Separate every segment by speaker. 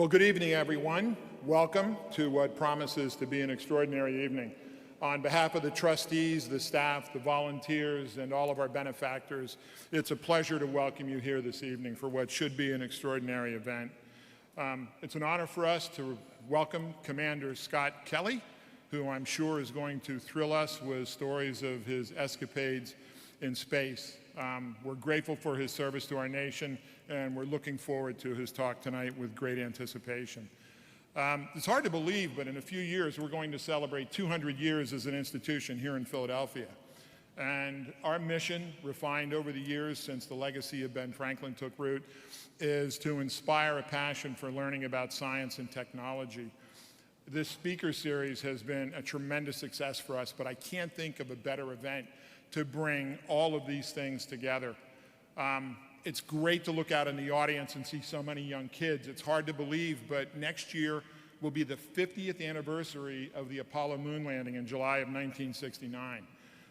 Speaker 1: Well, good evening, everyone. Welcome to what promises to be an extraordinary evening. On behalf of the trustees, the staff, the volunteers, and all of our benefactors, it's a pleasure to welcome you here this evening for what should be an extraordinary event. It's an honor for us to welcome Commander Scott Kelly, who I'm sure is going to thrill us with stories of his escapades in space. We're grateful for his service to our nation, and we're looking forward to his talk tonight with great anticipation. It's hard to believe, but in a few years, we're going to celebrate 200 years as an institution here in Philadelphia. And our mission, refined over the years since the legacy of Ben Franklin took root, is to inspire a passion for learning about science and technology. This speaker series has been a tremendous success for us, but I can't think of a better event to bring all of these things together. It's great to look out in the audience and see so many young kids. It's hard to believe, but next year will be the 50th anniversary of the Apollo moon landing in July of 1969.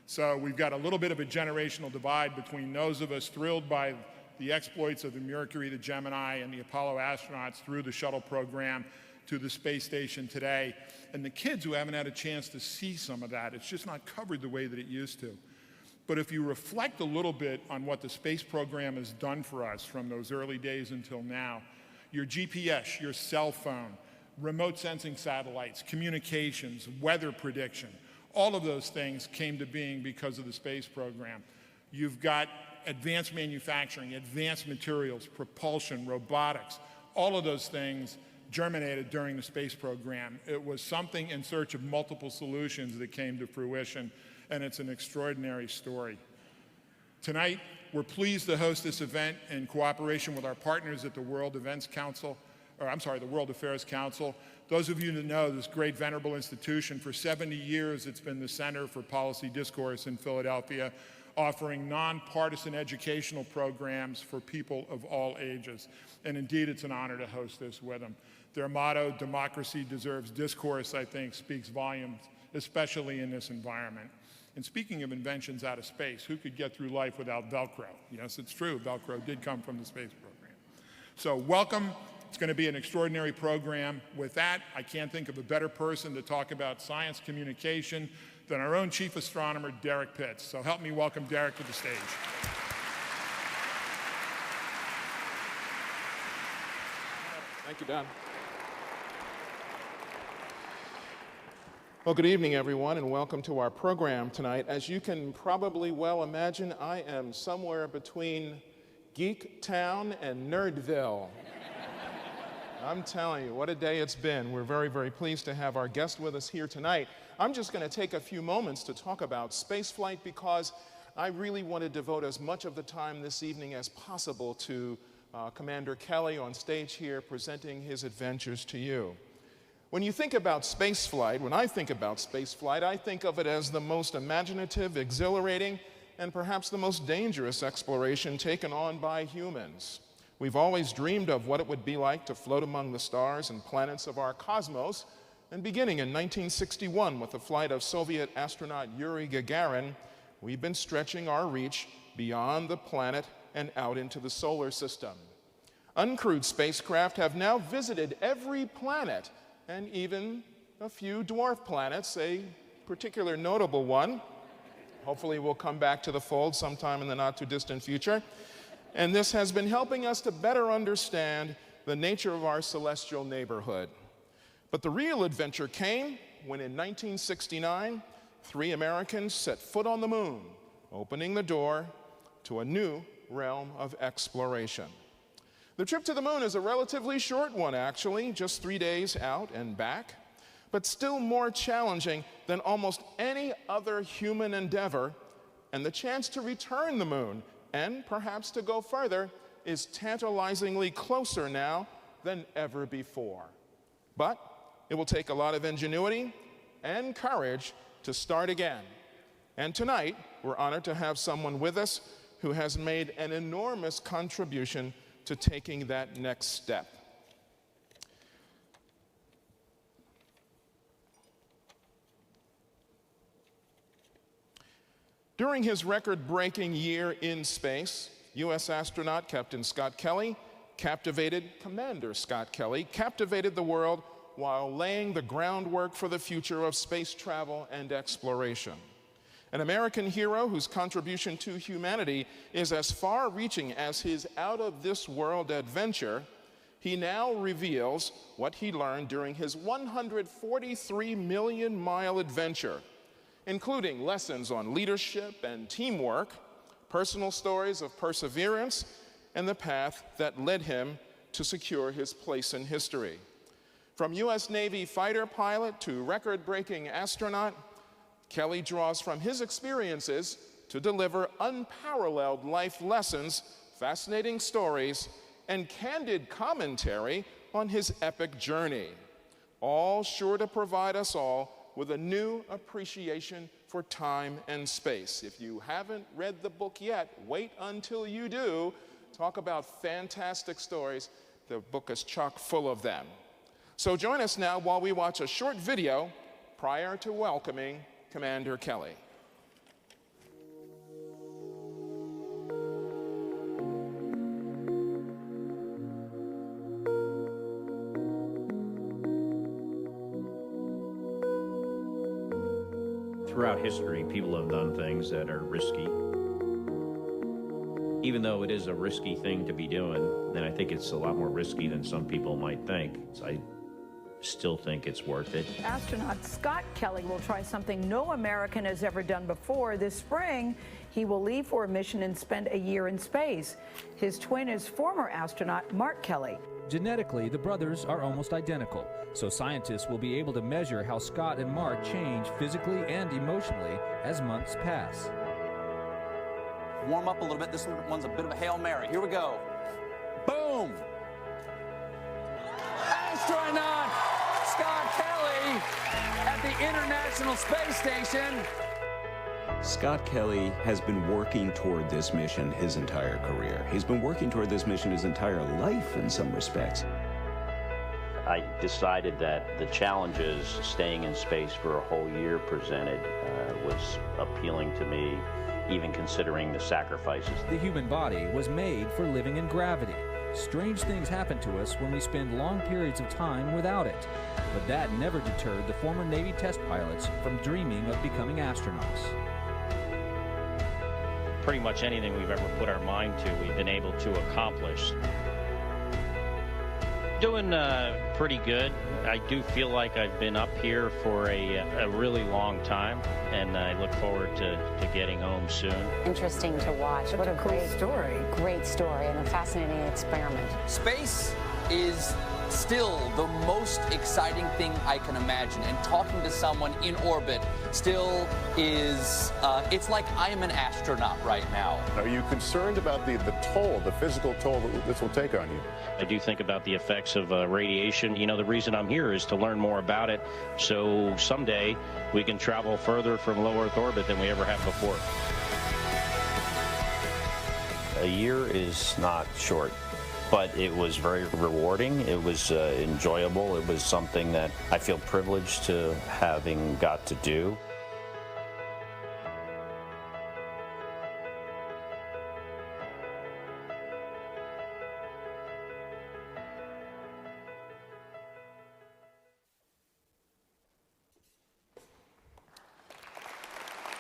Speaker 1: So we've got a little bit of a generational divide between those of us thrilled by the exploits of the Mercury, the Gemini, and the Apollo astronauts through the shuttle program to the space station today, and the kids who haven't had a chance to see some of that. It's just not covered the way that it used to. But if you reflect a little bit on what the space program has done for us from those early days until now, your GPS, your cell phone, remote sensing satellites, communications, weather prediction, all of those things came to being because of the space program. You've got advanced manufacturing, advanced materials, propulsion, robotics, all of those things germinated during the space program. It was something in search of multiple solutions that came to fruition, and it's an extraordinary story. Tonight, we're pleased to host this event in cooperation with our partners at the World Affairs Council. Those of you that know this great venerable institution, for 70 years it's been the Center for Policy Discourse in Philadelphia, offering nonpartisan educational programs for people of all ages. And indeed, it's an honor to host this with them. Their motto, "Democracy deserves discourse," I think speaks volumes, especially in this environment. And speaking of inventions out of space, who could get through life without Velcro? Yes, it's true, Velcro did come from the space program. So welcome. It's going to be an extraordinary program. With that, I can't think of a better person to talk about science communication than our own chief astronomer, Derek Pitts. So help me welcome Derek to the stage.
Speaker 2: Thank you, Don. Well, good evening, everyone, and welcome to our program tonight. As you can probably well imagine, I am somewhere between Geek Town and Nerdville. I'm telling you, what a day it's been. We're very, very pleased to have our guest with us here tonight. I'm just going to take a few moments to talk about spaceflight because I really want to devote as much of the time this evening as possible to Commander Kelly on stage here presenting his adventures to you. When you think about spaceflight, when I think about spaceflight, I think of it as the most imaginative, exhilarating, and perhaps the most dangerous exploration taken on by humans. We've always dreamed of what it would be like to float among the stars and planets of our cosmos, and beginning in 1961 with the flight of Soviet astronaut Yuri Gagarin, we've been stretching our reach beyond the planet and out into the solar system. Uncrewed spacecraft have now visited every planet and even a few dwarf planets, a particular notable one. Hopefully we'll come back to the fold sometime in the not too distant future. And this has been helping us to better understand the nature of our celestial neighborhood. But the real adventure came when in 1969, 3 Americans set foot on the moon, opening the door to a new realm of exploration. The trip to the moon is a relatively short one, actually, just 3 days out and back, but still more challenging than almost any other human endeavor, and the chance to return the moon and perhaps to go further is tantalizingly closer now than ever before. But it will take a lot of ingenuity and courage to start again. And tonight, we're honored to have someone with us who has made an enormous contribution to taking that next step. During his record-breaking year in space, U.S. astronaut Captain Scott Kelly Commander Scott Kelly captivated the world while laying the groundwork for the future of space travel and exploration. An American hero whose contribution to humanity is as far-reaching as his out-of-this-world adventure, he now reveals what he learned during his 143-million-mile adventure, including lessons on leadership and teamwork, personal stories of perseverance, and the path that led him to secure his place in history. From U.S. Navy fighter pilot to record-breaking astronaut, Kelly draws from his experiences to deliver unparalleled life lessons, fascinating stories, and candid commentary on his epic journey, all sure to provide us all with a new appreciation for time and space. If you haven't read the book yet, wait until you do. Talk about fantastic stories. The book is chock full of them. So join us now while we watch a short video prior to welcoming Commander Kelly.
Speaker 3: Throughout history, people have done things that are risky. Even though it is a risky thing to be doing, then I think it's a lot more risky than some people might think. So I still think it's worth it.
Speaker 4: Astronaut Scott Kelly will try something no American has ever done before. This spring, he will leave for a mission and spend a year in space. His twin is former astronaut Mark Kelly.
Speaker 5: Genetically, the brothers are almost identical, so scientists will be able to measure how Scott and Mark change physically and emotionally as months pass.
Speaker 6: Warm up a little bit. This one's a bit of a Hail Mary. Here we go. Boom! Astronaut Scott Kelly at the International Space Station.
Speaker 7: Scott Kelly has been working toward this mission his entire career. He's been working toward this mission his entire life in some respects.
Speaker 3: I decided that the challenges staying in space for a whole year presented was appealing to me, even considering the sacrifices.
Speaker 5: The human body was made for living in gravity. Strange things happen to us when we spend long periods of time without it. But that never deterred the former Navy test pilots from dreaming of becoming astronauts.
Speaker 8: Pretty much anything we've ever put our mind to, we've been able to accomplish. Doing pretty good. I do feel like I've been up here for a really long time, and I look forward to getting home soon.
Speaker 9: Interesting to watch. What a great story. Great story and a fascinating experiment.
Speaker 6: Space is still the most exciting thing I can imagine, and talking to someone in orbit still is, it's like I'm an astronaut right now.
Speaker 10: Are you concerned about the toll, the physical toll that this will take on you?
Speaker 8: I do think about the effects of radiation. You know, the reason I'm here is to learn more about it, so someday we can travel further from low Earth orbit than we ever have before.
Speaker 3: A year is not short, but it was very rewarding. It was enjoyable. It was something that I feel privileged to having got to do.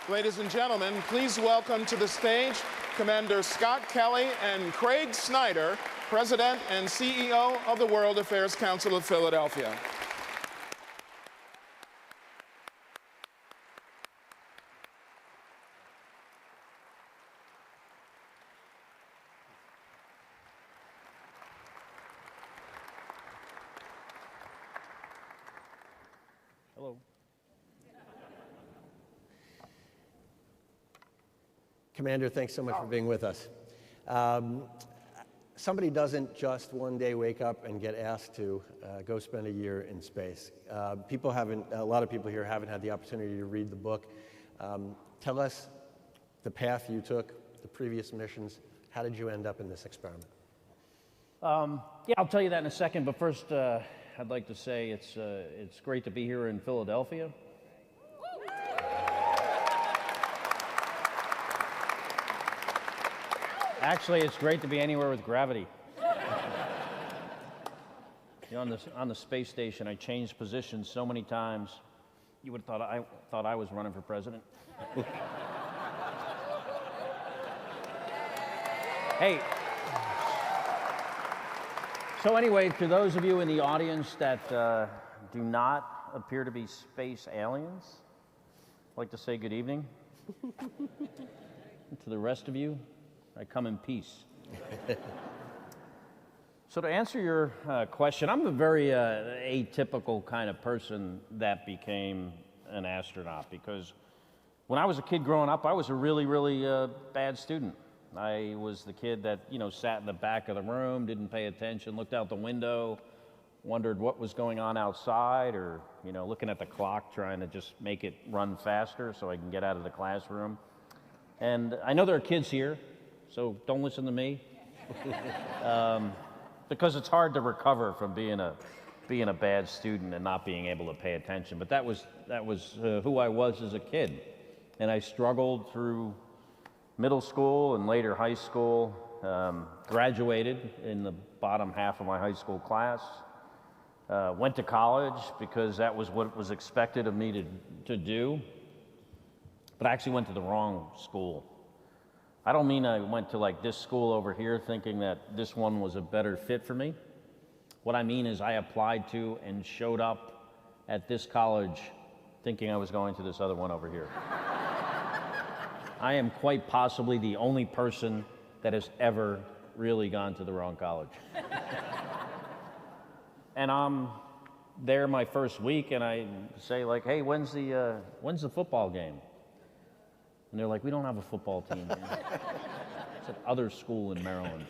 Speaker 2: Ladies and gentlemen, please welcome to the stage Commander Scott Kelly and Craig Snyder, President and CEO of the World Affairs Council of Philadelphia.
Speaker 8: Hello.
Speaker 11: Commander, thanks so much for being with us. Somebody doesn't just one day wake up and get asked to go spend a year in space. A lot of people here haven't had the opportunity to read the book. Tell us the path you took, the previous missions. How did you end up in this experiment?
Speaker 12: Yeah, I'll tell you that in a second, but first I'd like to say it's great to be here in Philadelphia. Actually, it's great to be anywhere with gravity. You know, on the space station, I changed positions so many times, you would have thought I was running for president. Hey. So anyway, to those of you in the audience that do not appear to be space aliens, I'd like to say good evening. To the rest of you, I come in peace. So to answer your question, I'm a very atypical kind of person that became an astronaut, because when I was a kid growing up, I was a really, really bad student. I was the kid that, you know, sat in the back of the room, didn't pay attention, looked out the window, wondered what was going on outside, or, you know, looking at the clock, trying to just make it run faster so I can get out of the classroom. And I know there are kids here, so don't listen to me. Because it's hard to recover from being a bad student and not being able to pay attention. But that was who I was as a kid, and I struggled through middle school and later high school. Graduated in the bottom half of my high school class. Went to college because that was what was expected of me to do. But I actually went to the wrong school. I don't mean I went to like this school over here thinking that this one was a better fit for me. What I mean is I applied to and showed up at this college thinking I was going to this other one over here. I am quite possibly the only person that has ever really gone to the wrong college. And I'm there my first week and I say like, hey, when's the football game? And they're like, we don't have a football team here. It's an other school in Maryland.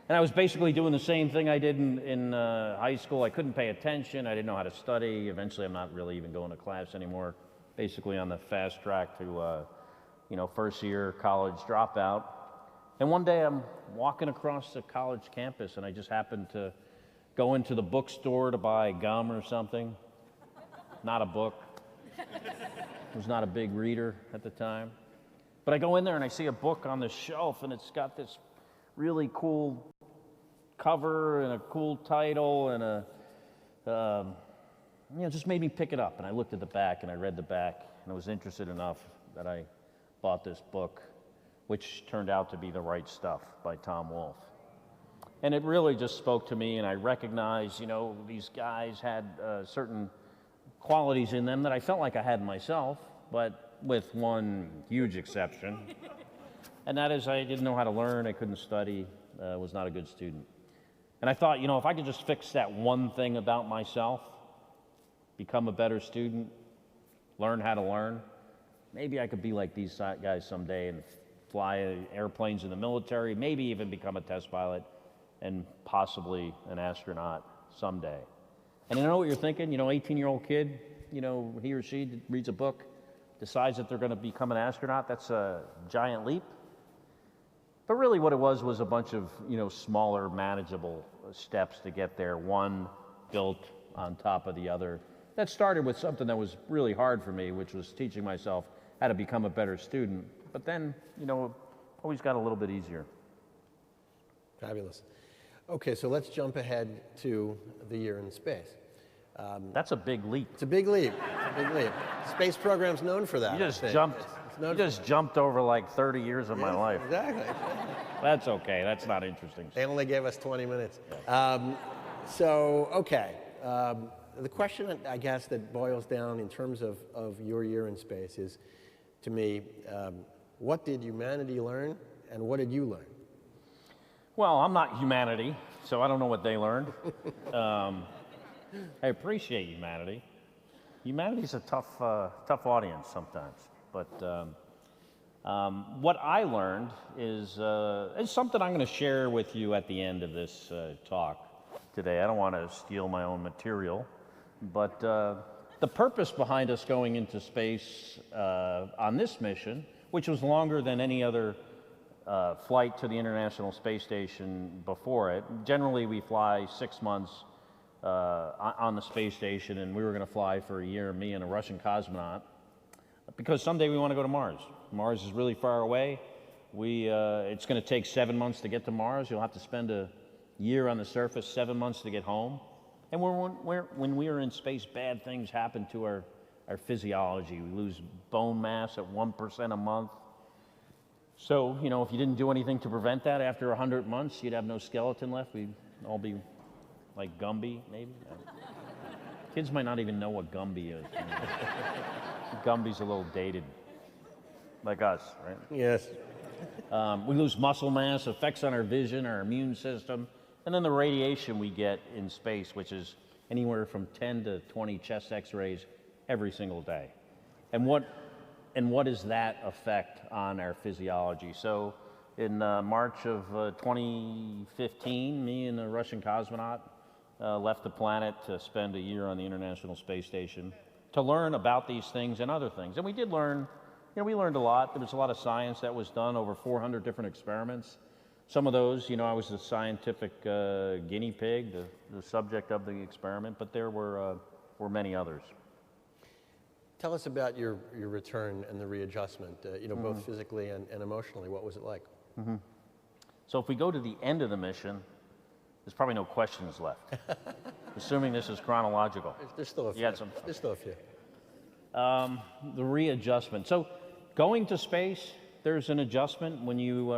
Speaker 12: And I was basically doing the same thing I did in high school. I couldn't pay attention. I didn't know how to study. Eventually, I'm not really even going to class anymore. Basically on the fast track to, first year college dropout. And one day I'm walking across the college campus and I just happened to go into the bookstore to buy gum or something. Not a book. Was not a big reader at the time. But I go in there and I see a book on the shelf and it's got this really cool cover and a cool title and just made me pick it up. And I looked at the back and I read the back and I was interested enough that I bought this book, which turned out to be The Right Stuff by Tom Wolfe. And it really just spoke to me, and I recognized, these guys had certain qualities in them that I felt like I had myself, but with one huge exception. And that is I didn't know how to learn, I couldn't study, was not a good student. And I thought, if I could just fix that one thing about myself, become a better student, learn how to learn, maybe I could be like these guys someday and fly airplanes in the military, maybe even become a test pilot, and possibly an astronaut someday. And you know what you're thinking? 18-year-old kid, he or she reads a book, decides that they're going to become an astronaut. That's a giant leap. But really what it was a bunch of, smaller, manageable steps to get there, one built on top of the other. That started with something that was really hard for me, which was teaching myself how to become a better student. But then, always got a little bit easier.
Speaker 11: Fabulous. Okay, so let's jump ahead to the year in space.
Speaker 12: That's a big leap.
Speaker 11: It's a big leap. It's a big leap. Space program's known for that.
Speaker 12: You just jumped over like 30 years of my life.
Speaker 11: Exactly.
Speaker 12: That's okay. That's not interesting.
Speaker 11: They only gave us 20 minutes. The question, I guess, that boils down in terms of your year in space is, to me, what did humanity learn and what did you learn?
Speaker 12: Well, I'm not humanity, so I don't know what they learned. I appreciate humanity. Humanity's a tough audience sometimes. But what I learned is something I'm going to share with you at the end of this talk today. I don't want to steal my own material, but the purpose behind us going into space on this mission, which was longer than any other flight to the International Space Station before it. Generally, we fly 6 months on the space station, and we were going to fly for a year, me and a Russian cosmonaut, because someday we want to go to Mars. Mars is really far away. It's going to take 7 months to get to Mars. You'll have to spend a year on the surface, 7 months to get home. And when we are in space, bad things happen to our physiology. We lose bone mass at 1% a month. So, you know, if you didn't do anything to prevent that, after 100 months, you'd have no skeleton left. We'd all be like Gumby, maybe. Kids might not even know what Gumby is. Gumby's a little dated, like us, right?
Speaker 11: Yes.
Speaker 12: We lose muscle mass, effects on our vision, our immune system, and then the radiation we get in space, which is anywhere from 10 to 20 chest x-rays every single day. And what is that effect on our physiology? So in March of 2015, me and a Russian cosmonaut left the planet to spend a year on the International Space Station to learn about these things and other things. And we did learn, you know, we learned a lot. There was a lot of science that was done, over 400 different experiments. Some of those, you know, I was the scientific guinea pig, the subject of the experiment, but there were many others.
Speaker 11: Tell us about your return and the readjustment, you know, both physically and emotionally. What was it like?
Speaker 12: So if we go to the end of the mission, there's probably no questions left, assuming this is chronological.
Speaker 11: There's still a few. There's still a few.
Speaker 12: The readjustment. So going to space, there's an adjustment. When you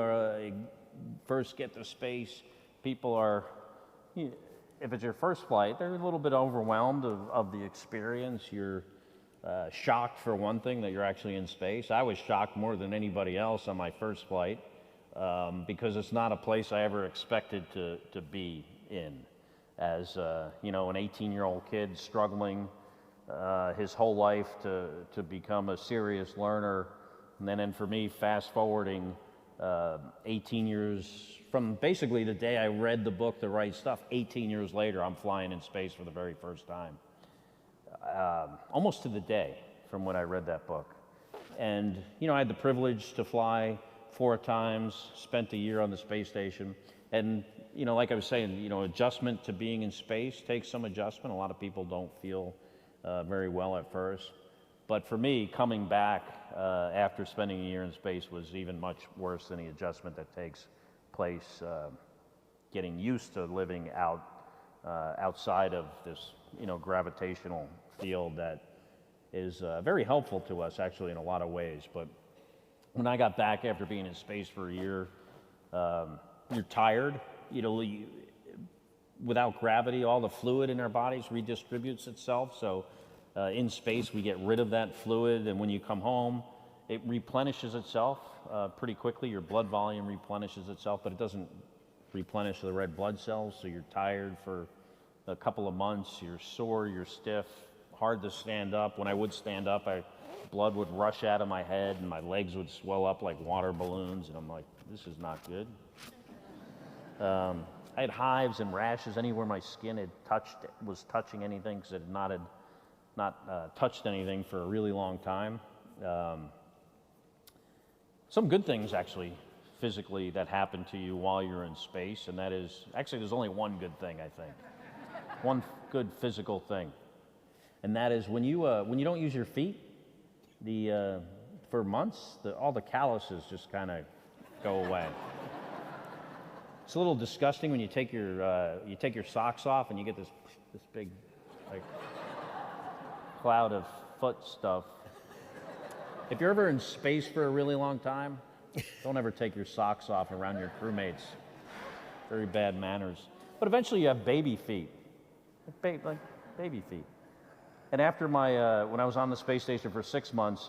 Speaker 12: first get to space, people are, if it's your first flight, they're a little bit overwhelmed of the experience. You're shocked, for one thing, that you're actually in space. I was shocked more than anybody else on my first flight because it's not a place I ever expected to be in. As you know, an 18-year-old kid struggling his whole life to become a serious learner, and then for me, fast forwarding 18 years from basically the day I read the book, The Right Stuff, 18 years later, I'm flying in space for the very first time. Almost to the day from when I read that book. And, you know, I had the privilege to fly 4 times, spent a year on the space station. And, you know, like I was saying, you know, adjustment to being in space takes some adjustment. A lot of people don't feel very well at first. But for me, coming back after spending a year in space was even much worse than the adjustment that takes place getting used to living outside of this, you know, gravitational field that is very helpful to us, actually, in a lot of ways. But when I got back after being in space for a year, you're tired. You know, without gravity, all the fluid in our bodies redistributes itself. So in space, we get rid of that fluid, and when you come home, it replenishes itself pretty quickly. Your blood volume replenishes itself, but it doesn't replenish the red blood cells, so you're tired for a couple of months. You're sore, you're stiff, hard to stand up. When I would stand up, blood would rush out of my head, and my legs would swell up like water balloons, and I'm like, this is not good. I had hives and rashes anywhere my skin was touching anything, because it had not touched anything for a really long time. Some good things, actually, physically, that happen to you while you're in space, and that is, actually, there's only one good thing, I think. One good physical thing. And that is when you don't use your feet, for months, all the calluses just kind of go away. It's a little disgusting when you take your socks off and you get this big, like, cloud of foot stuff. If you're ever in space for a really long time, don't ever take your socks off around your crewmates. Very bad manners. But eventually you have baby feet, like baby feet. And after when I was on the space station for 6 months,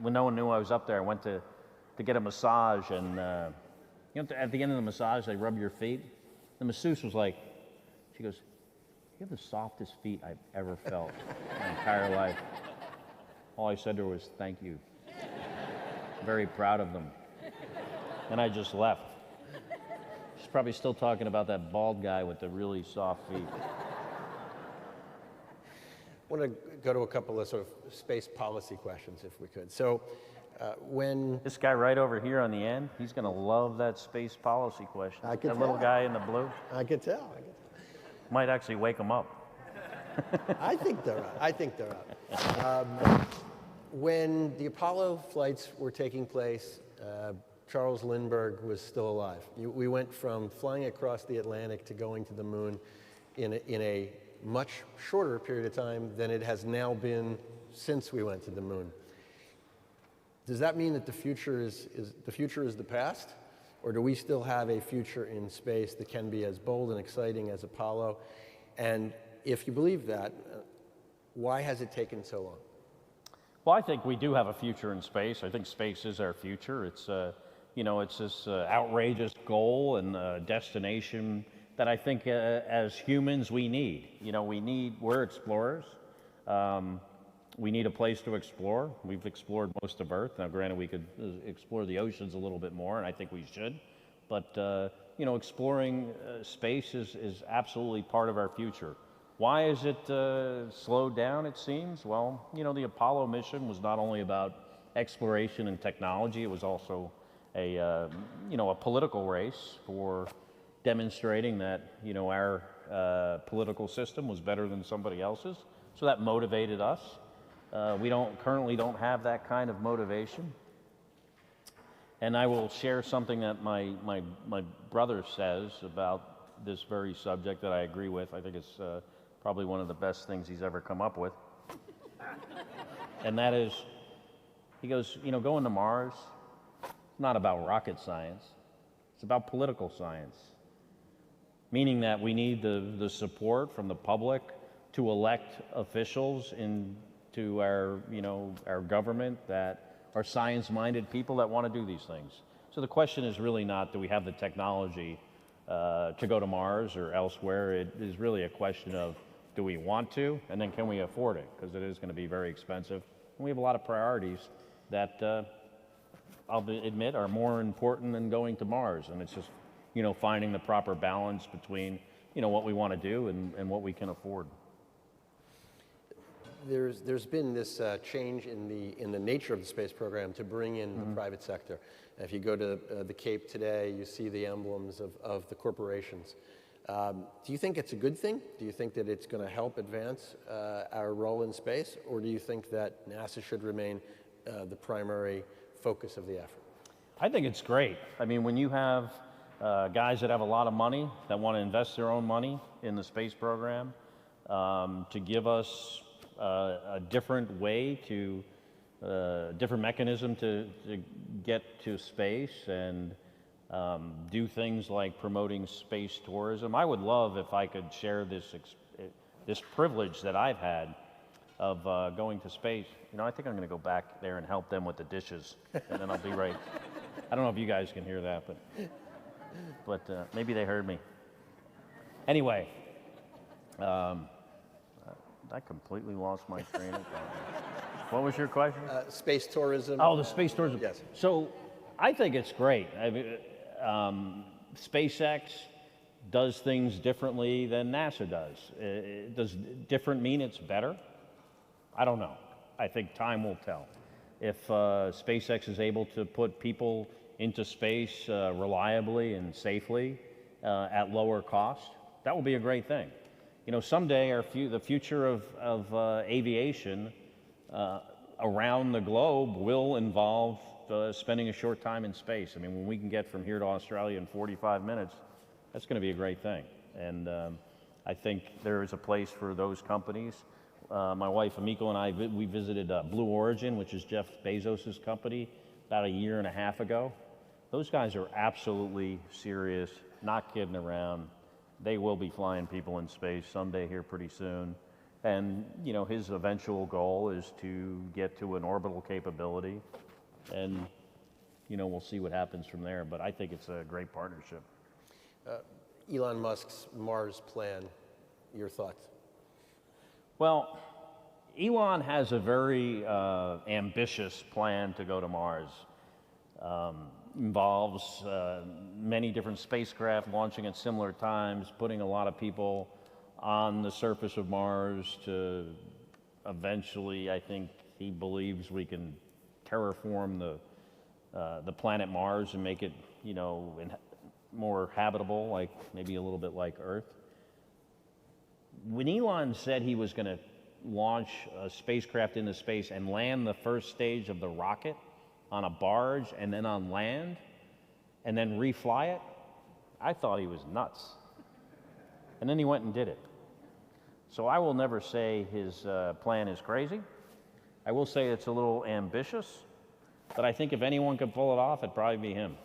Speaker 12: when no one knew I was up there, I went to get a massage, and you know, at the end of the massage, they rub your feet. The masseuse was like, she goes, "You have the softest feet I've ever felt in my entire life." All I said to her was, "Thank you. Very proud of them." And I just left. She's probably still talking about that bald guy with the really soft feet.
Speaker 11: I want to go to a couple of sort of space policy questions, if we could. So when...
Speaker 12: This guy right over here on the end, he's going to love that space policy question.
Speaker 11: I can tell.
Speaker 12: That little guy in the blue.
Speaker 11: I can tell.
Speaker 12: Might actually wake him up.
Speaker 11: I think they're up. When the Apollo flights were taking place, Charles Lindbergh was still alive. We went from flying across the Atlantic to going to the moon in a much shorter period of time than it has now been since we went to the moon. Does that mean that the future is the past? Or do we still have a future in space that can be as bold and exciting as Apollo? And if you believe that, why has it taken so long?
Speaker 12: Well, I think we do have a future in space. I think space is our future. It's, it's this outrageous goal and destination that I think as humans we need. We're explorers. We need a place to explore. We've explored most of Earth. Now, granted, we could explore the oceans a little bit more, and I think we should. But, exploring space is absolutely part of our future. Why is it slowed down, it seems? Well, the Apollo mission was not only about exploration and technology, it was also a political race for demonstrating that, our political system was better than somebody else's. So that motivated us. We currently don't have that kind of motivation. And I will share something that my brother says about this very subject that I agree with. I think it's probably one of the best things he's ever come up with. And that is, he goes, going to Mars, it's not about rocket science. It's about political science. Meaning that we need the support from the public to elect officials into our government that are science-minded people that want to do these things. So the question is really not, do we have the technology to go to Mars or elsewhere? It is really a question of, do we want to, and then can we afford it? Because it is going to be very expensive. And we have a lot of priorities that I'll admit are more important than going to Mars. And it's just, finding the proper balance between, what we want to do and what we can afford.
Speaker 11: There's been this change in the nature of the space program to bring in the private sector. If you go to the Cape today, you see the emblems of the corporations. Do you think it's a good thing? Do you think that it's going to help advance our role in space? Or do you think that NASA should remain the primary focus of the effort?
Speaker 12: I think it's great. I mean, when you have guys that have a lot of money, that want to invest their own money in the space program, to give us a different way to, different mechanism to get to space and do things like promoting space tourism. I would love if I could share this privilege that I've had of going to space. I think I'm going to go back there and help them with the dishes, and then I'll be right. I don't know if you guys can hear that, but maybe they heard me. Anyway, I completely lost my train of thought. What was your question?
Speaker 11: Space tourism.
Speaker 12: Oh, the space tourism.
Speaker 11: Yes.
Speaker 12: So I think it's great. I mean, SpaceX does things differently than NASA does. Does different mean it's better? I don't know. I think time will tell. If SpaceX is able to put people into space reliably and safely at lower cost, that will be a great thing. Someday the future of aviation around the globe will involve spending a short time in space. I mean, when we can get from here to Australia in 45 minutes, that's going to be a great thing. And I think there is a place for those companies. My wife, Amiko, and I, we visited Blue Origin, which is Jeff Bezos' company, about a year and a half ago. Those guys are absolutely serious, not kidding around. They will be flying people in space someday here pretty soon. And, his eventual goal is to get to an orbital capability. And, we'll see what happens from there. But I think it's a great partnership.
Speaker 11: Elon Musk's Mars plan, your thoughts?
Speaker 12: Well, Elon has a very ambitious plan to go to Mars. Involves many different spacecraft launching at similar times, putting a lot of people on the surface of Mars to eventually, I think he believes we can terraform the planet Mars and make it, more habitable, like maybe a little bit like Earth. When Elon said he was going to launch a spacecraft into space and land the first stage of the rocket on a barge and then on land and then refly it, I thought he was nuts. And then he went and did it. So I will never say his plan is crazy. I will say it's a little ambitious, but I think if anyone could pull it off, it'd probably be him.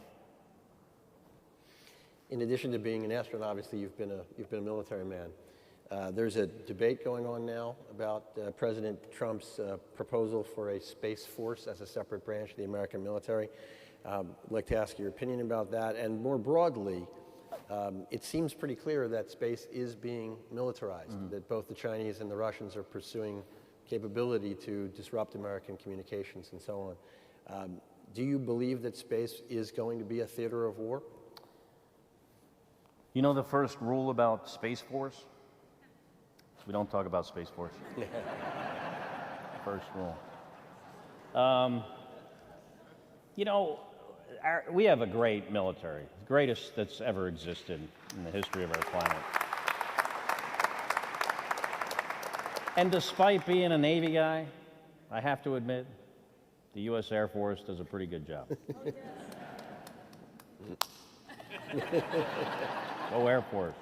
Speaker 11: In addition to being an astronaut, obviously you've been a military man. There's a debate going on now about President Trump's proposal for a space force as a separate branch of the American military. I'd like to ask your opinion about that, and more broadly, it seems pretty clear that space is being militarized, that both the Chinese and the Russians are pursuing capability to disrupt American communications and so on. Do you believe that space is going to be a theater of war?
Speaker 12: You know the first rule about Space Force? We don't talk about Space Force. First rule. You know, we have a great military, the greatest that's ever existed in the history of our planet. And despite being a Navy guy, I have to admit, the U.S. Air Force does a pretty good job. Go Air Force.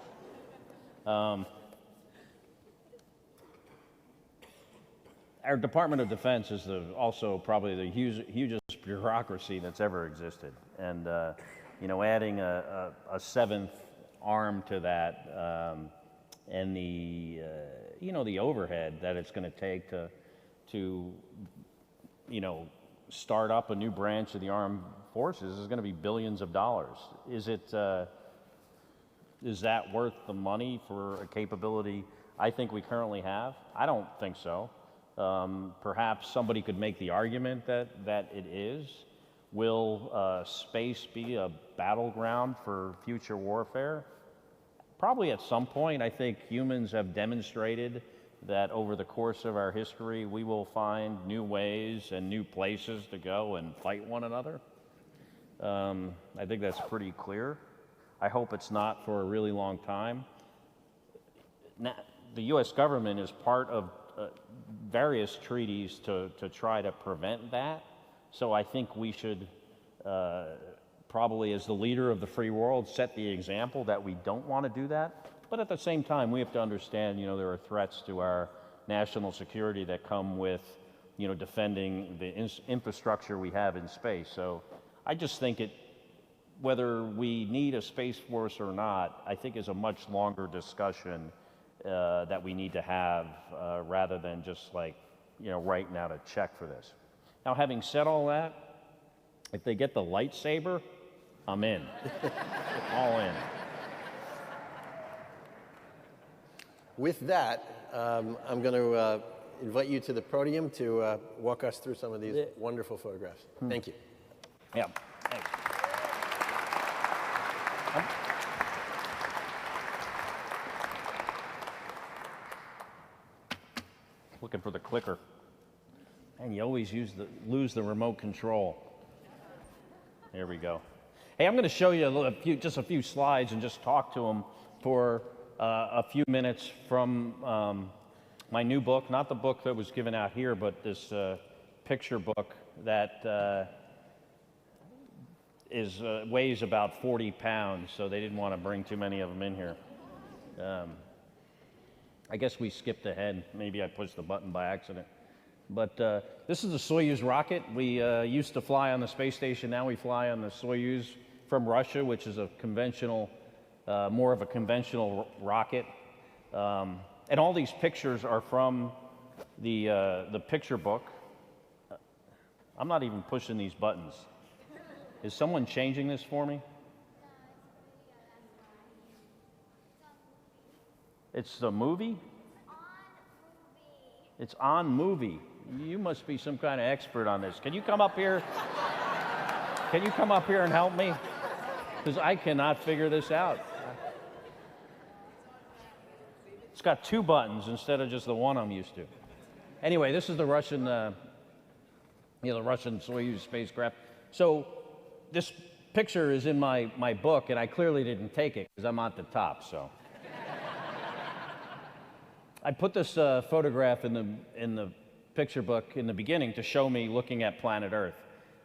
Speaker 12: Our Department of Defense is also probably the hugest bureaucracy that's ever existed. And, you know, adding a seventh arm to that and the, you know, the overhead that it's going to take to, you know, start up a new branch of the armed forces is going to be billions of dollars. Is that worth the money for a capability I think we currently have? I don't think so. Perhaps somebody could make the argument that it is. Will space be a battleground for future warfare? Probably at some point. I think humans have demonstrated that over the course of our history, we will find new ways and new places to go and fight one another. I think that's pretty clear. I hope it's not for a really long time. Now, the U.S. government is part of various treaties to try to prevent that. So I think we should probably, as the leader of the free world, set the example that we don't want to do that. But at the same time, we have to understand, you know, there are threats to our national security that come with, you know, defending the infrastructure we have in space. So I just think whether we need a space force or not, I think is a much longer discussion that we need to have rather than just like, you know, writing out a check for this. Now, having said all that, if they get the lightsaber, I'm in. All in.
Speaker 11: With that, I'm going to invite you to the podium to walk us through some of these wonderful photographs. Thank you.
Speaker 12: Yeah, thanks. Looking for the clicker. And you always lose the remote control. There we go. Hey, I'm going to show you just a few slides and just talk to them for a few minutes from my new book, not the book that was given out here, but this picture book that weighs about 40 pounds, so they didn't want to bring too many of them in here. I guess we skipped ahead. Maybe I pushed the button by accident. But this is the Soyuz rocket. We used to fly on the space station. Now we fly on the Soyuz from Russia, which is a conventional, more of a conventional rocket. And all these pictures are from the picture book. I'm not even pushing these buttons. Is someone changing this for me? It's the movie? It's on movie. You must be some kind of expert on this. Can you come up here? Can you come up here and help me? Because I cannot figure this out. It's got two buttons instead of just the one I'm used to. Anyway, this is the Russian, the Russian Soyuz spacecraft. So this picture is in my book, and I clearly didn't take it because I'm at the top. So I put this photograph in the picture book in the beginning to show me looking at planet Earth.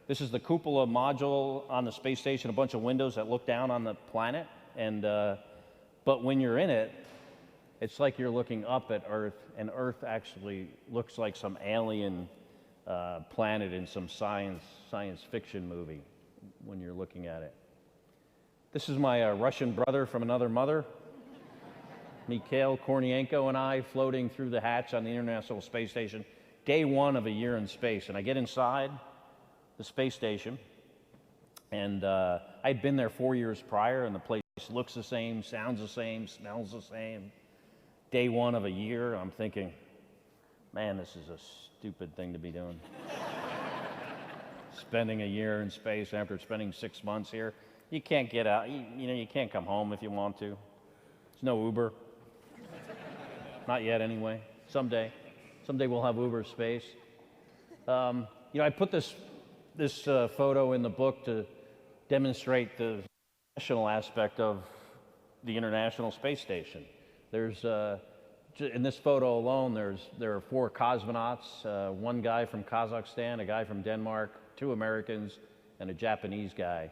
Speaker 12: This is the cupola module on the space station, a bunch of windows that look down on the planet. And but when you're in it, It's like you're looking up at Earth, and Earth actually looks like some alien planet in some science fiction movie when you're looking at it. This is my Russian brother from another mother, Mikhail Kornienko, and I floating through the hatch on the International Space Station, day one of a year in space. And I get inside the space station, and I'd been there 4 years prior, and the place looks the same, sounds the same, smells the same. Day one of a year, I'm thinking, man, this is a stupid thing to be doing. Spending a year in space after spending 6 months here. You can't get out, you can't come home if you want to. There's no Uber. Not yet, anyway. Someday we'll have Uber space. I put this photo in the book to demonstrate the national aspect of the International Space Station. There's in this photo alone, there are 4 cosmonauts, one guy from Kazakhstan, a guy from Denmark, 2 Americans, and a Japanese guy.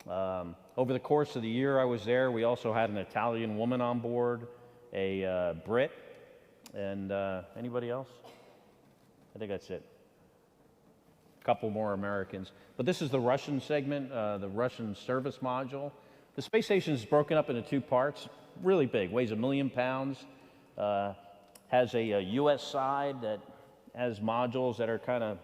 Speaker 12: Over the course of the year I was there, we also had an Italian woman on board, a Brit, and anybody else? I think that's it. A couple more Americans. But this is the Russian segment, the Russian service module. The space station is broken up into 2 parts, really big, weighs 1 million pounds, has a U.S. side that has modules that are kind of,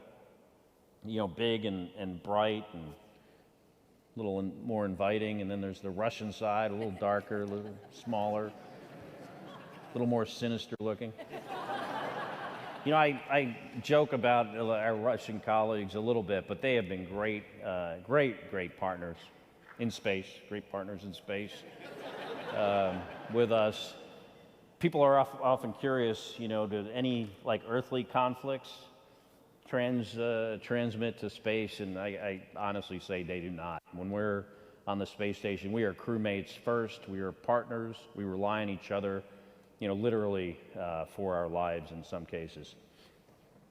Speaker 12: big and bright and a little more inviting, and then there's the Russian side, a little darker, a little smaller, a little more sinister looking. I joke about our Russian colleagues a little bit, but they have been great partners in space, with us. People are often curious, do any earthly conflicts transmit to space? And I honestly say they do not. When we're on the space station, we are crewmates first, we are partners, we rely on each other, literally for our lives in some cases.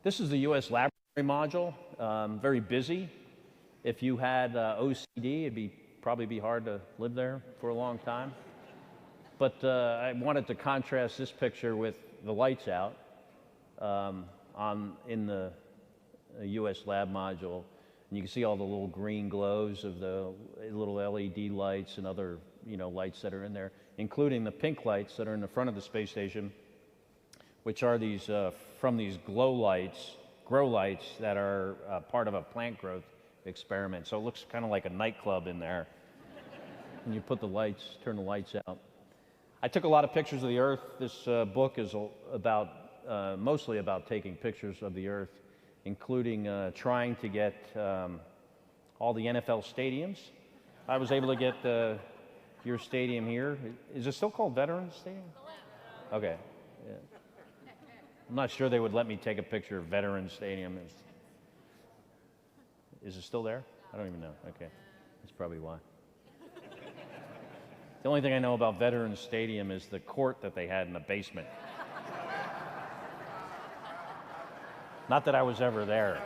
Speaker 12: This is the U.S. laboratory module, very busy. If you had OCD, it'd probably be hard to live there for a long time. But I wanted to contrast this picture with the lights out in the U.S. lab module. And you can see all the little green glows of the little LED lights and other lights that are in there, including the pink lights that are in the front of the space station, which are these from these grow lights that are part of a plant growth experiment. So it looks kind of like a nightclub in there. And you turn the lights out. I took a lot of pictures of the Earth. This book is mostly about taking pictures of the Earth, including trying to get all the NFL stadiums. I was able to get your stadium here. Is it still called Veterans Stadium? Okay. Yeah. I'm not sure they would let me take a picture of Veterans Stadium. Is it still there? I don't even know. Okay. That's probably why. The only thing I know about Veterans Stadium is the court that they had in the basement. Not that I was ever there.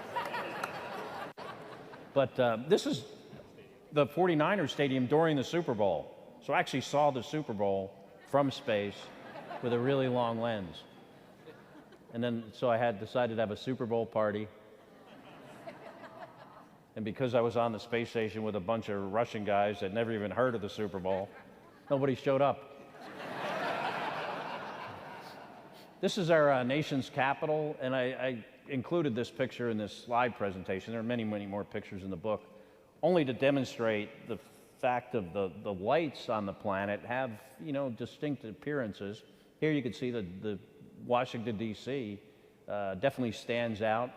Speaker 12: But this is the 49ers Stadium during the Super Bowl. So I actually saw the Super Bowl from space with a really long lens. And then, so I had decided to have a Super Bowl party. And because I was on the space station with a bunch of Russian guys that never even heard of the Super Bowl, nobody showed up. This is our nation's capital, and I included this picture in this slide presentation. There are many, many more pictures in the book, only to demonstrate the fact of the lights on the planet have, distinct appearances. Here you can see the Washington, D.C. Definitely stands out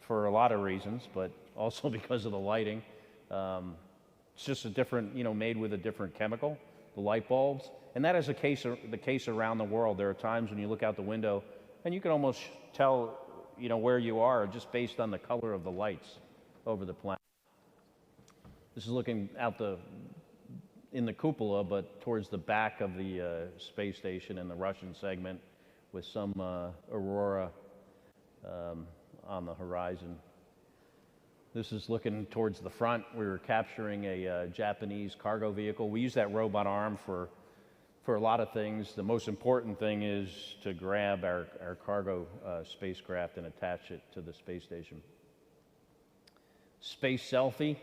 Speaker 12: for a lot of reasons, but also because of the lighting. It's just a different, made with a different chemical, the light bulbs. And that is the case around the world. There are times when you look out the window and you can almost tell, where you are just based on the color of the lights over the planet. This is looking out in the cupola, but towards the back of the space station in the Russian segment with some aurora on the horizon. This is looking towards the front. We were capturing a Japanese cargo vehicle. We used that robot arm for for a lot of things. The most important thing is to grab our cargo spacecraft and attach it to the space station. Space selfie.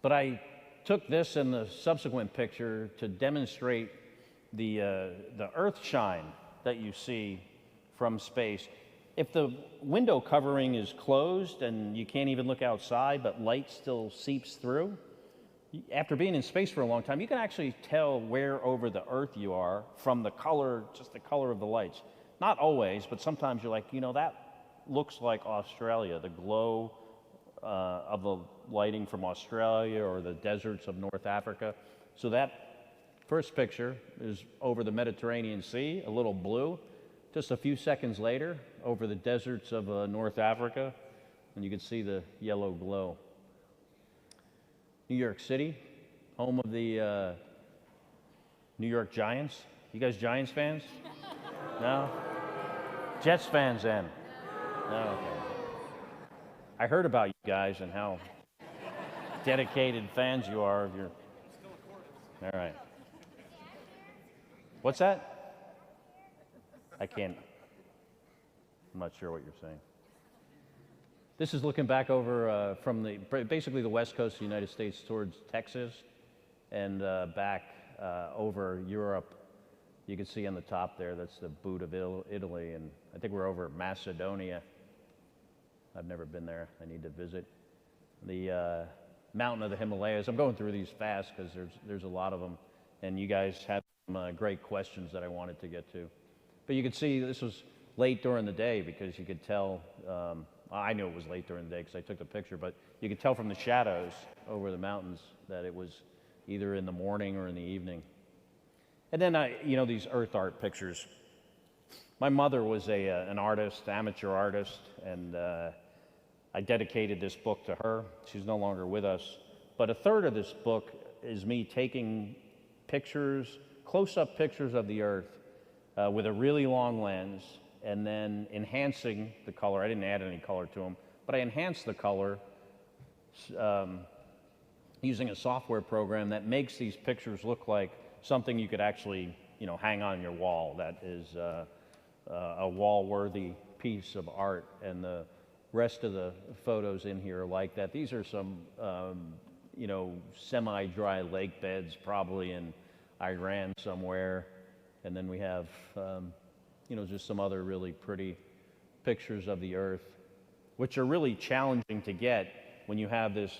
Speaker 12: But I took this and the subsequent picture to demonstrate the earth shine that you see from space. If the window covering is closed and you can't even look outside, but light still seeps through, after being in space for a long time, you can actually tell where over the Earth you are from the color, just the color of the lights. Not always, but sometimes you're like, you know, that looks like Australia, the glow of the lighting from Australia or the deserts of North Africa. So that first picture is over the Mediterranean Sea, a little blue. Just a few seconds later, over the deserts of North Africa, and you can see the yellow glow. New York City, home of the New York Giants. You guys Giants fans? No? Jets fans then? No, okay. I heard about you guys and how dedicated fans you are of your... All right. What's that? I can't... I'm not sure what you're saying. This is looking back over from basically the west coast of the United States towards Texas and back over Europe. You can see on the top there, that's the boot of Italy, and I think we're over Macedonia. I've never been there. I need to visit. The mountain of the Himalayas. I'm going through these fast because there's a lot of them, and you guys had some great questions that I wanted to get to. But you can see this was late during the day because you could tell, I knew it was late during the day because I took the picture, but you could tell from the shadows over the mountains that it was either in the morning or in the evening. And then, you know, these earth art pictures. My mother was an artist, amateur artist, and I dedicated this book to her. She's no longer with us. But a third of this book is me taking pictures, close-up pictures of the earth with a really long lens, and then enhancing the color. I didn't add any color to them, but I enhanced the color using a software program that makes these pictures look like something you could actually, you know, hang on your wall. That is a wall-worthy piece of art, and the rest of the photos in here are like that. These are some, you know, semi-dry lake beds, probably in Iran somewhere, and then we have, you know, just some other really pretty pictures of the Earth, which are really challenging to get when you have this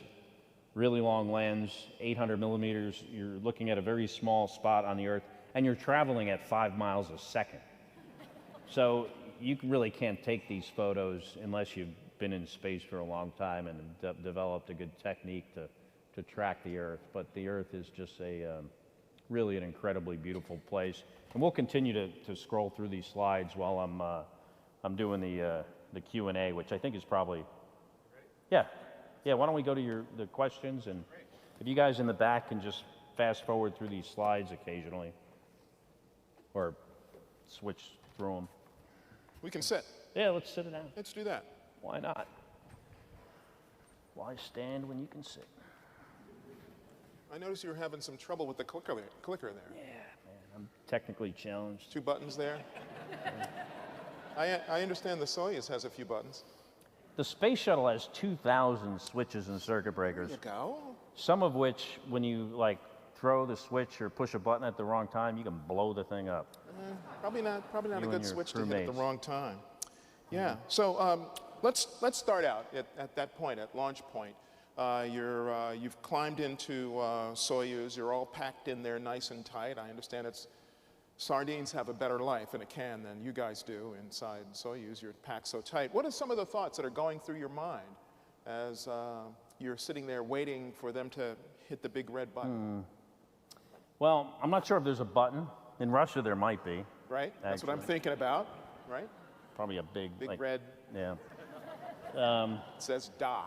Speaker 12: really long lens, 800 millimeters. You're looking at a very small spot on the Earth, and you're traveling at 5 miles a second. So you really can't take these photos unless you've been in space for a long time and developed a good technique to track the Earth. But the Earth is just really an incredibly beautiful place. And we'll continue to scroll through these slides while I'm doing the Q&A, which I think is probably, yeah. Why don't we go to the questions, and if you guys in the back can just fast forward through these slides occasionally, or switch through them.
Speaker 2: We can sit.
Speaker 12: Yeah, let's sit it down.
Speaker 2: Let's do that.
Speaker 12: Why not? Why stand when you can sit?
Speaker 2: I noticed you were having some trouble with the clicker there.
Speaker 12: Yeah, man, I'm technically challenged.
Speaker 2: 2 buttons there. I understand the Soyuz has a few buttons.
Speaker 12: The space shuttle has 2,000 switches and circuit breakers.
Speaker 2: There you go.
Speaker 12: Some of which, when you like throw the switch or push a button at the wrong time, you can blow the thing up.
Speaker 2: Probably not a good switch to hit at the
Speaker 12: crewmates.
Speaker 2: wrong time. Yeah. So let's start out at that point, at launch point. You've climbed into Soyuz. You're all packed in there, nice and tight. I understand sardines have a better life in a can than you guys do inside Soyuz. You're packed so tight. What are some of the thoughts that are going through your mind as you're sitting there waiting for them to hit the big red button?
Speaker 12: Well, I'm not sure if there's a button. In Russia, there might be.
Speaker 2: Right? That's what I'm thinking about, right?
Speaker 12: Probably a big
Speaker 2: red.
Speaker 12: Yeah.
Speaker 2: It says "Da."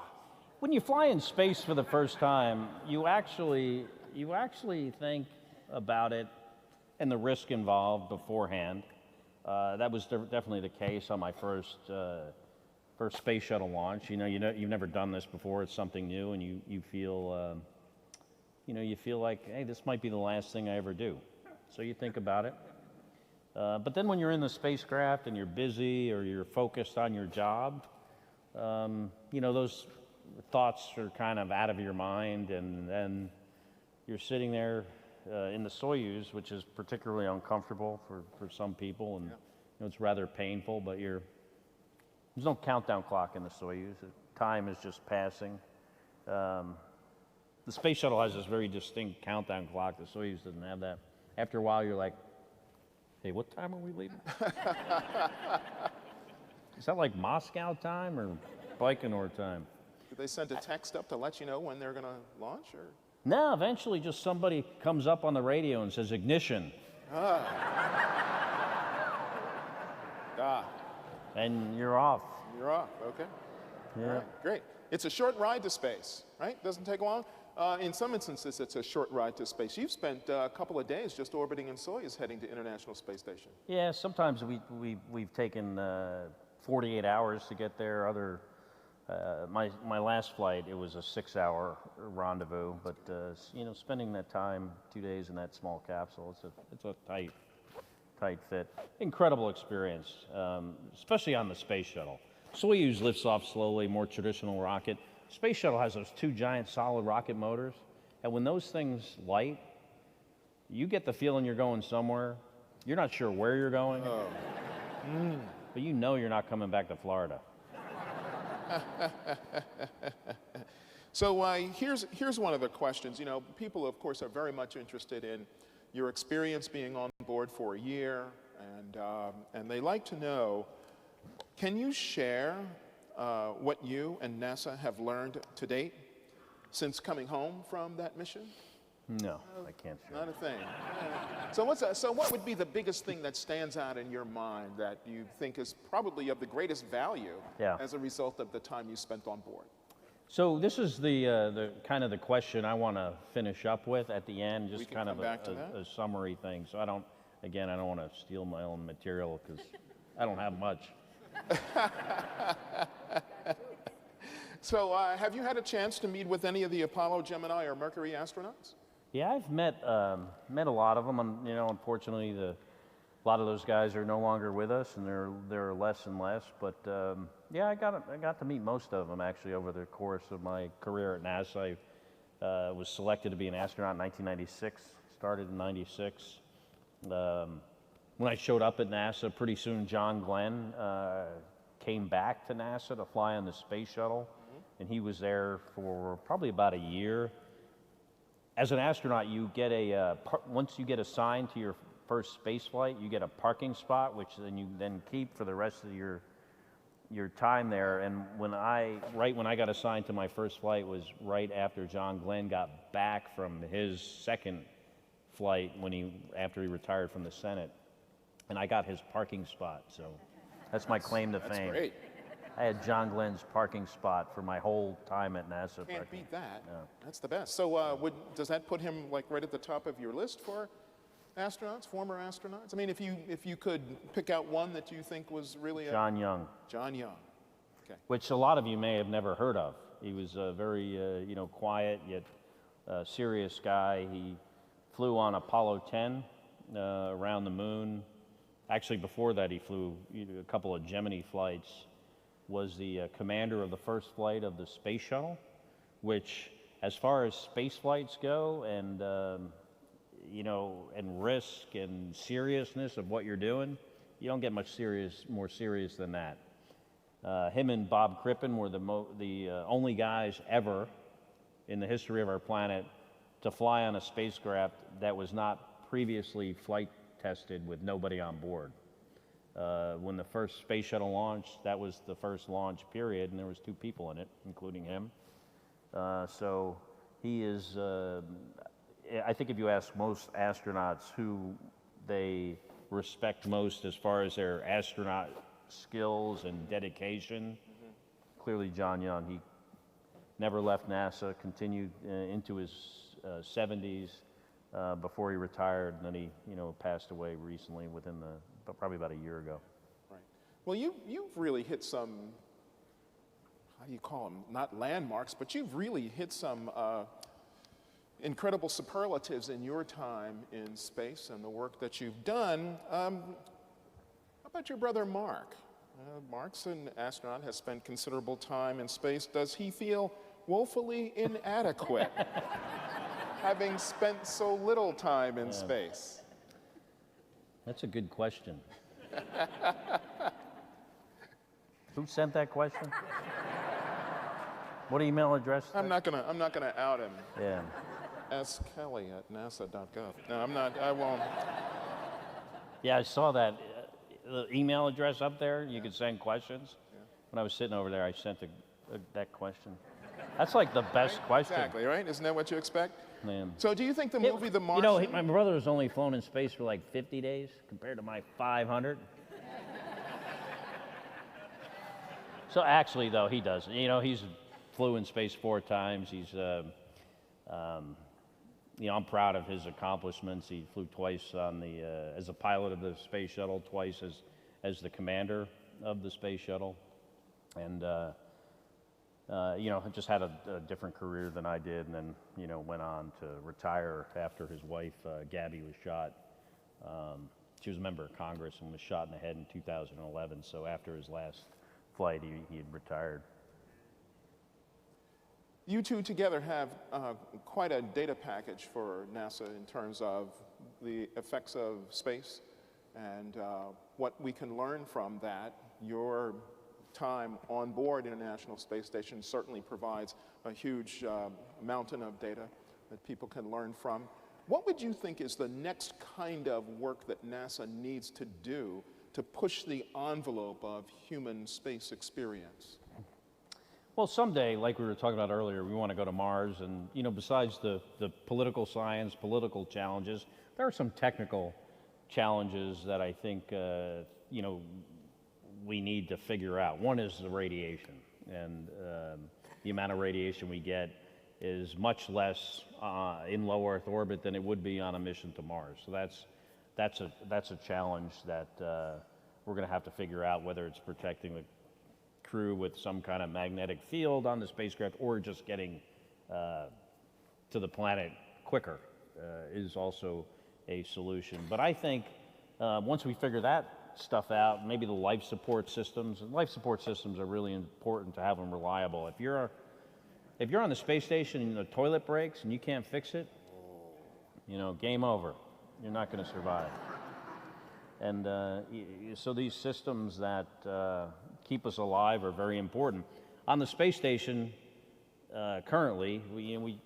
Speaker 12: When you fly in space for the first time, you actually think about it and the risk involved beforehand. That was definitely the case on my first space shuttle launch. You've never done this before. It's something new, and you feel you know, you feel like, hey, this might be the last thing I ever do. So you think about it. But then when you're in the spacecraft and you're busy or you're focused on your job, you know, those thoughts are kind of out of your mind, and then you're sitting there in the Soyuz, which is particularly uncomfortable for some people, and you know, it's rather painful, but there's no countdown clock in the Soyuz. Time is just passing. The space shuttle has this very distinct countdown clock. The Soyuz doesn't have that. After a while, you're like, hey, what time are we leaving? Is that like Moscow time or Baikonur time?
Speaker 2: Did they send a text up to let you know when they're going to launch? Or?
Speaker 12: No, eventually just somebody comes up on the radio and says, ignition. And you're off.
Speaker 2: You're off, okay.
Speaker 12: Yeah.
Speaker 2: All right, great. It's a short ride to space, right? Doesn't take long. In some instances, it's a short ride to space. You've spent a couple of days just orbiting in Soyuz heading to International Space Station.
Speaker 12: Yeah, sometimes we've taken 48 hours to get there. My last flight, it was a 6-hour rendezvous, but you know, spending that time, 2 days in that small capsule, it's a tight fit. Incredible experience, especially on the space shuttle. Soyuz lifts off slowly, more traditional rocket. Space shuttle has those 2 giant solid rocket motors, and when those things light, you get the feeling you're going somewhere. You're not sure where you're going, but you know you're not coming back to Florida.
Speaker 2: So here's one of the questions. You know, people, of course, are very much interested in your experience being on board for a year, and they like to know, can you share what you and NASA have learned to date since coming home from that mission?
Speaker 12: No, I can't share.
Speaker 2: Not a thing. So what would be the biggest thing that stands out in your mind that you think is probably of the greatest value as a result of the time you spent on board?
Speaker 12: So this is the kind of the question I want to finish up with at the end, just kind of a summary thing. So I don't want to steal my own material because I don't have much.
Speaker 2: So have you had a chance to meet with any of the Apollo, Gemini, or Mercury astronauts?
Speaker 12: Yeah, I've met a lot of them. You know, unfortunately, a lot of those guys are no longer with us, and they're less and less. But yeah, I got to meet most of them actually over the course of my career at NASA. I was selected to be an astronaut in 1996. Started in '96. When I showed up at NASA, pretty soon John Glenn came back to NASA to fly on the space shuttle, and he was there for probably about a year. As an astronaut, you get once you get assigned to your first space flight, you get a parking spot, which then you keep for the rest of your time there. And right when I got assigned to my first flight was right after John Glenn got back from his second flight after he retired from the Senate, and I got his parking spot. So that's my claim to fame.
Speaker 2: That's great.
Speaker 12: I had John Glenn's parking spot for my whole time at NASA.
Speaker 2: Can't beat that. No. That's the best. So does that put him like right at the top of your list for astronauts, former astronauts? I mean, if you could pick out one that you think was really
Speaker 12: John Young.
Speaker 2: John Young. Okay.
Speaker 12: Which a lot of you may have never heard of. He was a very quiet yet serious guy. He flew on Apollo 10 around the moon. Actually, before that, he flew a couple of Gemini flights. Was the commander of the first flight of the space shuttle, which, as far as space flights go, and and risk and seriousness of what you're doing, you don't get much more serious than that. Him and Bob Crippen were the only guys ever in the history of our planet to fly on a spacecraft that was not previously flight tested with nobody on board. When the first space shuttle launched, that was the first launch period, and there was 2 people in it, including him. So he is, I think if you ask most astronauts who they respect most as far as their astronaut skills and dedication, clearly John Young. He never left NASA, continued into his 70s before he retired, and then he passed away recently probably about a year ago.
Speaker 2: Right. Well, you've really hit some, how do you call them, not landmarks, but you've really hit some incredible superlatives in your time in space and the work that you've done. How about your brother Mark? Mark's an astronaut, has spent considerable time in space. Does he feel woefully inadequate, having spent so little time in space?
Speaker 12: That's a good question. Who sent that question? What email address?
Speaker 2: I'm not gonna out him.
Speaker 12: Yeah.
Speaker 2: skelly@nasa.gov. No, I won't.
Speaker 12: Yeah, I saw that. The email address up there, you could send questions. Yeah. When I was sitting over there, I sent that question. That's like the best question.
Speaker 2: Exactly, right? Isn't that what you expect?
Speaker 12: Man.
Speaker 2: So do you think the movie The Martian...
Speaker 12: You know, my brother has only flown in space for like 50 days compared to my 500. So actually, though, he does. You know, he's flew in space 4 times. He's, you know, I'm proud of his accomplishments. He flew twice on the, as a pilot of the space shuttle, twice as the commander of the space shuttle. And, you know, just had a different career than I did, and then, you know, went on to retire after his wife, Gabby, was shot. She was a member of Congress and was shot in the head in 2011, so after his last flight, he had retired.
Speaker 2: You two together have quite a data package for NASA in terms of the effects of space and what we can learn from that. Your time on board International Space Station certainly provides a huge mountain of data that people can learn from. What would you think is the next kind of work that NASA needs to do to push the envelope of human space experience?
Speaker 12: Well, someday, like we were talking about earlier, we want to go to Mars, and, you know, besides the political science, political challenges, there are some technical challenges that I think, you know, we need to figure out. One is the radiation, and the amount of radiation we get is much less in low Earth orbit than it would be on a mission to Mars. So that's a challenge that we're going to have to figure out, whether it's protecting the crew with some kind of magnetic field on the spacecraft or just getting to the planet quicker is also a solution. But I think once we figure that stuff out, maybe the life support systems are really important to have them reliable. If you're on the space station and the toilet breaks and you can't fix it, you know, game over. You're not going to survive. And so these systems that keep us alive are very important. On the space station, currently, we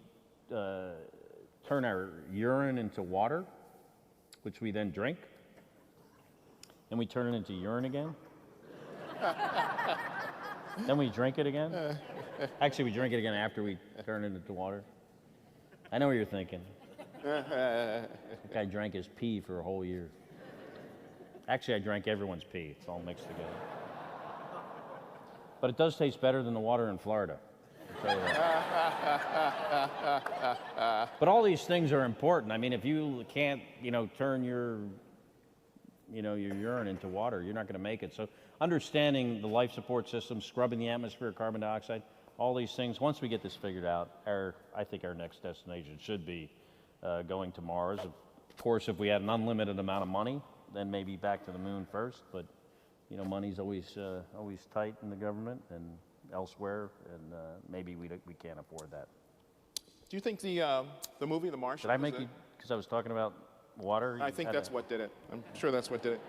Speaker 12: turn our urine into water, which we then drink, and we turn it into urine again. Then we drink it again. Actually, we drink it again after we turn it into water. I know what you're thinking. That guy drank his pee for a whole year. Actually, I drank everyone's pee. It's all mixed together. But it does taste better than the water in Florida. I'll tell you that. But all these things are important. I mean, if you can't, you know, turn your urine into water, you're not going to make it. So understanding the life support system, scrubbing the atmosphere, carbon dioxide, all these things, once we get this figured out, I think our next destination should be going to Mars. Of course, if we had an unlimited amount of money, then maybe back to the moon first. But, you know, money's always tight in the government and elsewhere, and maybe we can't afford that.
Speaker 2: Do you think the movie The Martian...
Speaker 12: Did I make you, because I was talking about water?
Speaker 2: I think that's what did it. I'm sure that's what did it.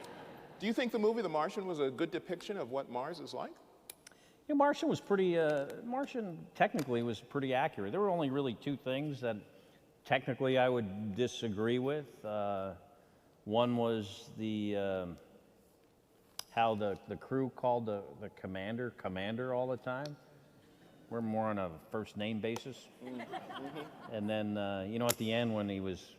Speaker 2: Do you think the movie The Martian was a good depiction of what Mars is like?
Speaker 12: Yeah, Martian was pretty, Martian technically was pretty accurate. There were only really 2 things that technically I would disagree with. One was how the crew called the commander all the time. We're more on a first name basis. And then, you know, at the end when he was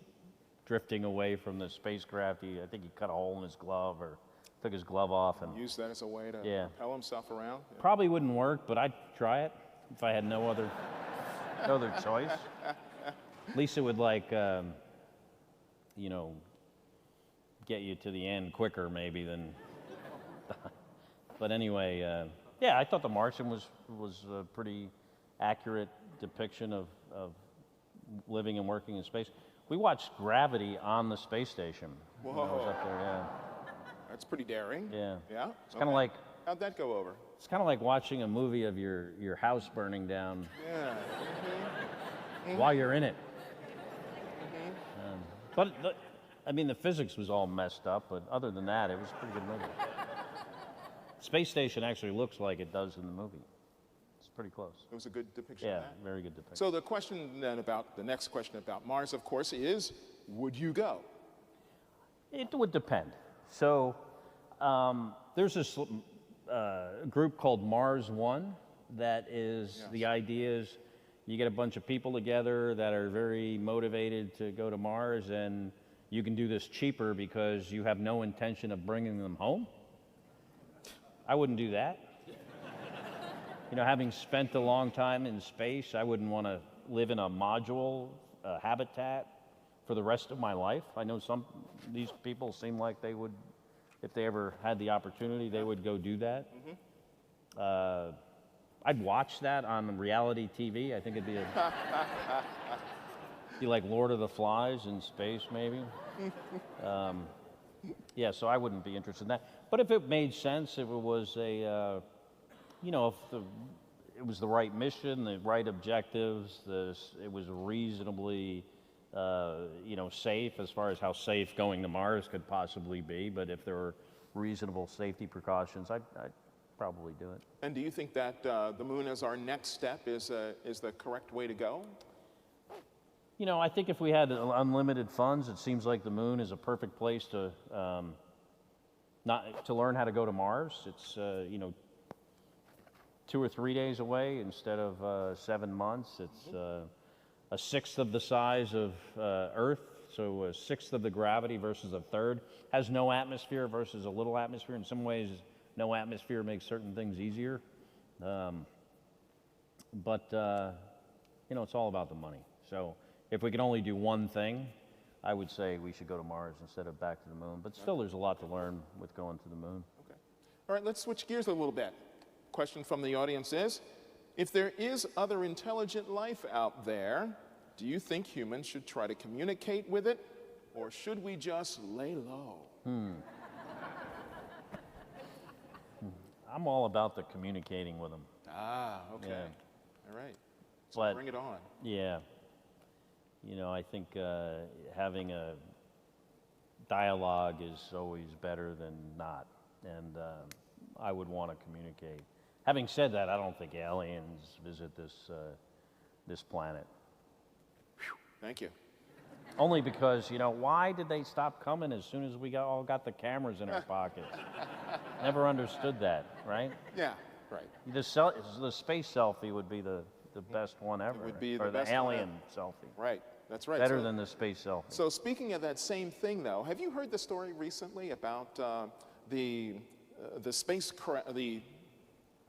Speaker 12: drifting away from the spacecraft, I think he cut a hole in his glove or took his glove off and
Speaker 2: used that as a way to propel himself around. Yeah.
Speaker 12: Probably wouldn't work, but I'd try it if I had no other choice. At least it would, like, you know, get you to the end quicker maybe than. But anyway, yeah, I thought The Martian was a pretty accurate depiction of living and working in space. We watched Gravity on the space station.
Speaker 2: Whoa.
Speaker 12: When I was up there, yeah.
Speaker 2: That's pretty daring.
Speaker 12: Yeah.
Speaker 2: Yeah?
Speaker 12: It's kind of like,
Speaker 2: How'd that go over?
Speaker 12: it's kind of like watching a movie of your house burning down
Speaker 2: Yeah.
Speaker 12: while you're in it. But I mean, the physics was all messed up, but other than that, it was a pretty good movie. Space station actually looks like it does in the movie. It's pretty close.
Speaker 2: It was a good depiction
Speaker 12: Yeah,
Speaker 2: of that.
Speaker 12: very good depiction.
Speaker 2: So the question then about, the next question about Mars, of course, is, would you go?
Speaker 12: It would depend. So there's this group called Mars One that is, the idea is you get a bunch of people together that are very motivated to go to Mars, and you can do this cheaper because you have no intention of bringing them home. I wouldn't do that. You know, having spent a long time in space, I wouldn't want to live in a module habitat for the rest of my life. I know these people seem like they would, if they ever had the opportunity, they would go do that. I'd watch that on reality TV. I think it'd be like Lord of the Flies in space, maybe. Yeah, so I wouldn't be interested in that. But if it made sense, if it was a, you know, if it was the right mission, the right objectives, it was reasonably, you know, safe as far as how safe going to Mars could possibly be. But if there were reasonable safety precautions, I'd probably do it.
Speaker 2: And do you think that the moon as our next step is the correct way to go?
Speaker 12: You know, I think if we had unlimited funds, it seems like the moon is a perfect place to to learn how to go to Mars. It's you know, 2 or 3 days away instead of 7 months. It's a sixth of the size of Earth, so a sixth of the gravity versus a third. Has no atmosphere versus a little atmosphere. In some ways, no atmosphere makes certain things easier. But you know, it's all about the money. So if we can only do one thing, I would say we should go to Mars instead of back to the moon. But still, there's a lot to learn with going to the moon.
Speaker 2: Okay. All right, let's switch gears a little bit. Question from the audience is, if there is other intelligent life out there, do you think humans should try to communicate with it, or should we just lay low?
Speaker 12: I'm all about the communicating with them.
Speaker 2: Ah, okay.
Speaker 12: Yeah.
Speaker 2: All right. So
Speaker 12: But,
Speaker 2: bring it on.
Speaker 12: Yeah. You know, I think having a dialogue is always better than not. And I would want to communicate. Having said that, I don't think aliens visit this planet.
Speaker 2: Thank you.
Speaker 12: Only because, you know, why did they stop coming as soon as we all got the cameras in our pockets? Never understood that, right?
Speaker 2: Yeah, right.
Speaker 12: The space selfie would be the best one ever.
Speaker 2: It would be
Speaker 12: or
Speaker 2: the best one
Speaker 12: alien
Speaker 2: ever.
Speaker 12: selfie.
Speaker 2: Right, that's right.
Speaker 12: Better than the space selfie.
Speaker 2: So speaking of that same thing, though, have you heard the story recently about the space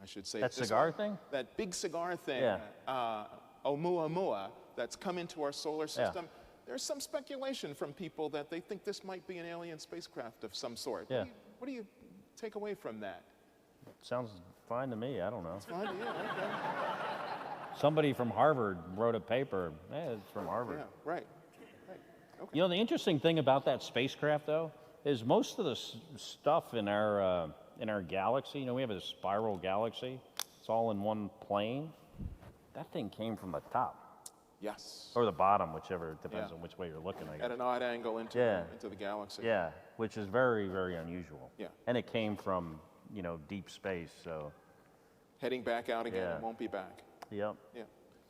Speaker 2: I should say
Speaker 12: That cigar thing?
Speaker 2: That big cigar thing,
Speaker 12: Yeah.
Speaker 2: Oumuamua, that's come into our solar system. There's some speculation from people that they think this might be an alien spacecraft of some sort.
Speaker 12: Yeah.
Speaker 2: What do you take away from that?
Speaker 12: Sounds fine to me. I don't know.
Speaker 2: It's fine, yeah, okay.
Speaker 12: Somebody from Harvard wrote a paper. It's from Harvard.
Speaker 2: Yeah, right. Okay.
Speaker 12: You know, the interesting thing about that spacecraft, though, is most of the stuff in our galaxy, you know, we have a spiral galaxy. It's all in one plane. That thing came from the top.
Speaker 2: Yes.
Speaker 12: Or the bottom, whichever. It depends on which way you're looking, I guess.
Speaker 2: At an odd angle into the galaxy.
Speaker 12: Yeah, which is very, very unusual.
Speaker 2: Yeah.
Speaker 12: And it came from, you know, deep space, so.
Speaker 2: Heading back out again, it won't be back.
Speaker 12: Yep.
Speaker 2: Yeah.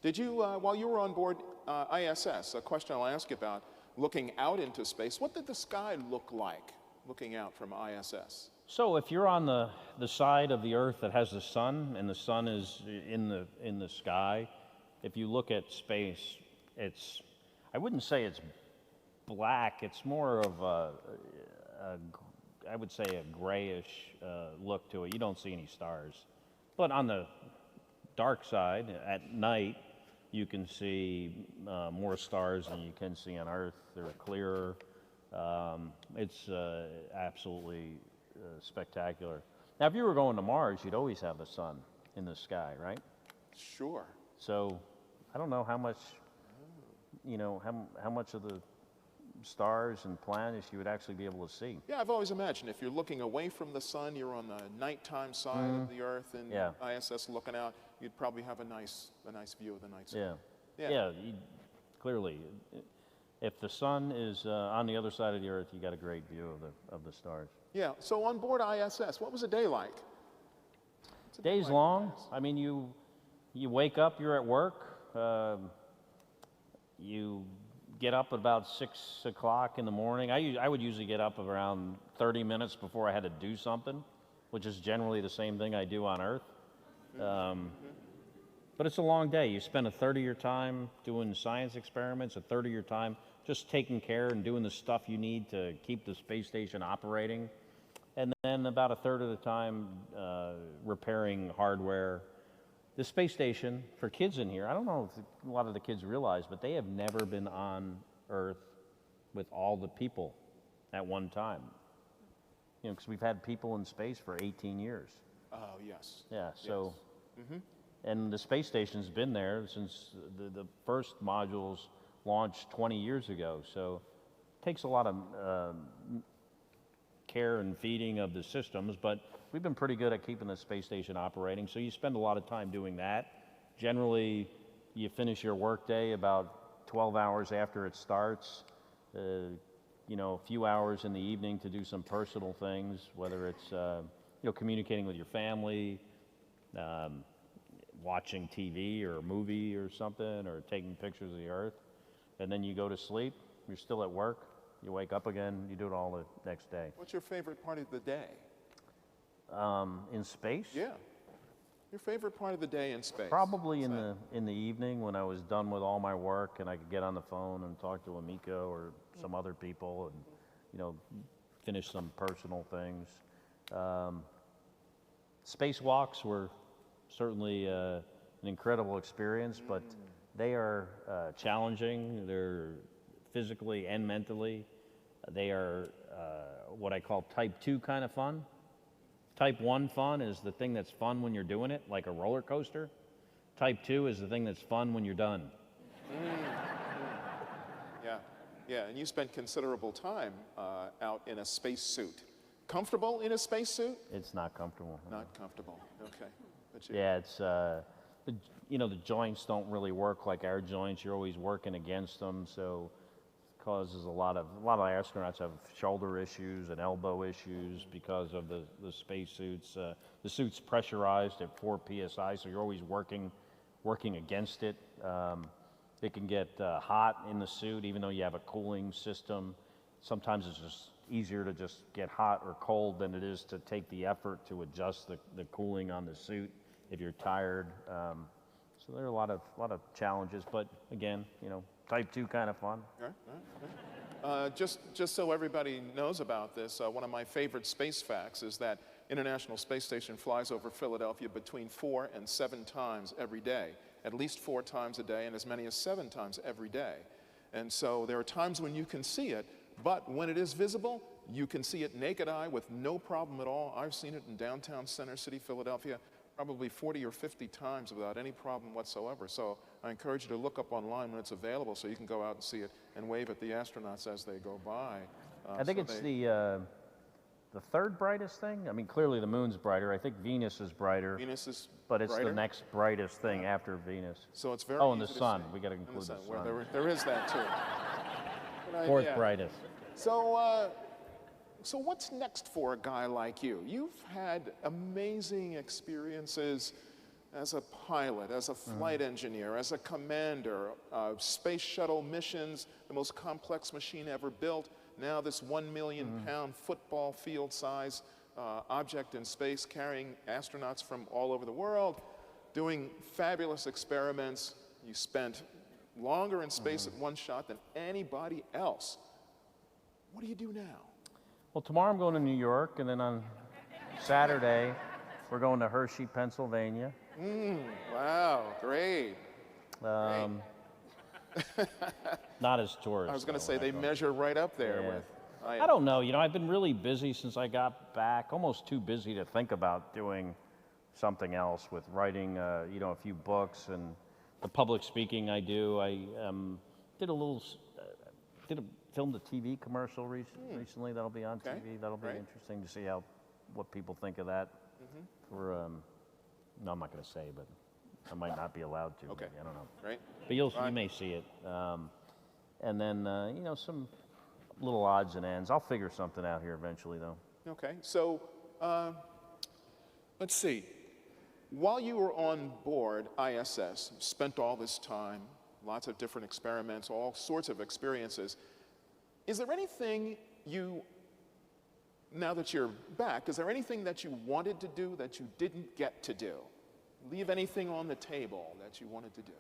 Speaker 2: Did you, while you were on board ISS, a question I'll ask you about, looking out into space, what did the sky look like looking out from ISS?
Speaker 12: So if you're on the side of the Earth that has the sun, and the sun is in the sky, if you look at space, I wouldn't say it's black, it's more of I would say a grayish look to it. You don't see any stars. But on the dark side, at night, you can see more stars than you can see on Earth. They're clearer. It's absolutely spectacular. Now, if you were going to Mars, you'd always have the sun in the sky, right?
Speaker 2: Sure.
Speaker 12: So I don't know how much, how much of the stars and planets you would actually be able to see.
Speaker 2: Yeah, I've always imagined if you're looking away from the sun, you're on the nighttime side of the Earth, and ISS looking out, you'd probably have a nice view of the night sky.
Speaker 12: Yeah. Clearly, if the sun is on the other side of the Earth, you got a great view of the stars.
Speaker 2: Yeah. So on board ISS, what was a day like?
Speaker 12: Day's long. I mean, you wake up, you're at work. You get up about 6 o'clock in the morning. I would usually get up around 30 minutes before I had to do something, which is generally the same thing I do on Earth. But it's a long day. You spend a third of your time doing science experiments, a third of your time just taking care and doing the stuff you need to keep the space station operating, and then about a third of the time repairing hardware. The space station, for kids in here, I don't know if a lot of the kids realize, but they have never been on Earth with all the people at one time. Because we've had people in space for 18 years.
Speaker 2: Oh, yes.
Speaker 12: Yeah, so, and the space station's been there since the first modules launched 20 years ago, so it takes a lot of care and feeding of the systems, but we've been pretty good at keeping the space station operating, so you spend a lot of time doing that. Generally, you finish your workday about 12 hours after it starts, a few hours in the evening to do some personal things, whether it's communicating with your family, watching TV or a movie or something, or taking pictures of the Earth, and then you go to sleep. You're still at work. You wake up again. You do it all the next day.
Speaker 2: What's your favorite part of the day?
Speaker 12: In space?
Speaker 2: Yeah. Your favorite part of the day in space?
Speaker 12: Probably in the evening when I was done with all my work and I could get on the phone and talk to Amiko or some other people and, finish some personal things. Spacewalks were certainly an incredible experience, but they are challenging. They're physically and mentally. They are what I call type 2 kind of fun. Type 1 fun is the thing that's fun when you're doing it, like a roller coaster. Type 2 is the thing that's fun when you're done.
Speaker 2: Yeah, and you spent considerable time out in a spacesuit. Comfortable in a spacesuit?
Speaker 12: It's not comfortable.
Speaker 2: Not comfortable, okay.
Speaker 12: Yeah, it's, the joints don't really work like our joints. You're always working against them, so it causes a lot of astronauts have shoulder issues and elbow issues because of the spacesuits. The suit's pressurized at 4 psi, so you're always working against it. It can get hot in the suit, even though you have a cooling system. Sometimes it's just easier to just get hot or cold than it is to take the effort to adjust the cooling on the suit if you're tired. So there are a lot of challenges, but again, type 2 kind of fun.
Speaker 2: Right. Just so everybody knows about this, one of my favorite space facts is that International Space Station flies over Philadelphia between 4 and 7 times every day, at least 4 times a day and as many as 7 times every day. And so there are times when you can see it, but when it is visible, you can see it naked eye with no problem at all. I've seen it in downtown Center City, Philadelphia, probably 40 or 50 times without any problem whatsoever. So I encourage you to look up online when it's available so you can go out and see it and wave at the astronauts as they go by.
Speaker 12: I think it's the third brightest thing. I mean, clearly the moon's brighter. I think Venus is brighter.
Speaker 2: Venus is
Speaker 12: But it's
Speaker 2: brighter?
Speaker 12: the next brightest thing after Venus.
Speaker 2: So it's very
Speaker 12: and the
Speaker 2: easy to
Speaker 12: sun.
Speaker 2: see.
Speaker 12: We got to include the sun.
Speaker 2: Where there is that too. Good
Speaker 12: Fourth
Speaker 2: idea.
Speaker 12: brightest.
Speaker 2: So what's next for a guy like you? You've had amazing experiences as a pilot, as a flight engineer, as a commander, space shuttle missions, the most complex machine ever built. Now this 1 million pound football field size object in space carrying astronauts from all over the world, doing fabulous experiments. You spent longer in space at one shot than anybody else. What do you do now?
Speaker 12: Well, tomorrow I'm going to New York, and then on Saturday we're going to Hershey, Pennsylvania.
Speaker 2: Wow, great.
Speaker 12: Not as tourists.
Speaker 2: I was going to say they measure right up there with.
Speaker 12: I don't know. I've been really busy since I got back. Almost too busy to think about doing something else with writing, a few books and the public speaking I do. I am did a little, filmed a TV commercial recently that'll be on TV. That'll be interesting to see what people think of that. For no, I'm not going to say, but I might not be allowed to.
Speaker 2: Okay.
Speaker 12: Maybe, I don't know.
Speaker 2: Right.
Speaker 12: But you may see it. And then some little odds and ends. I'll figure something out here eventually, though.
Speaker 2: Okay. So let's see. While you were on board ISS, spent all this time, lots of different experiments, all sorts of experiences. Is there anything now that you're back, is there anything that you wanted to do that you didn't get to do? Leave anything on the table that you wanted to do?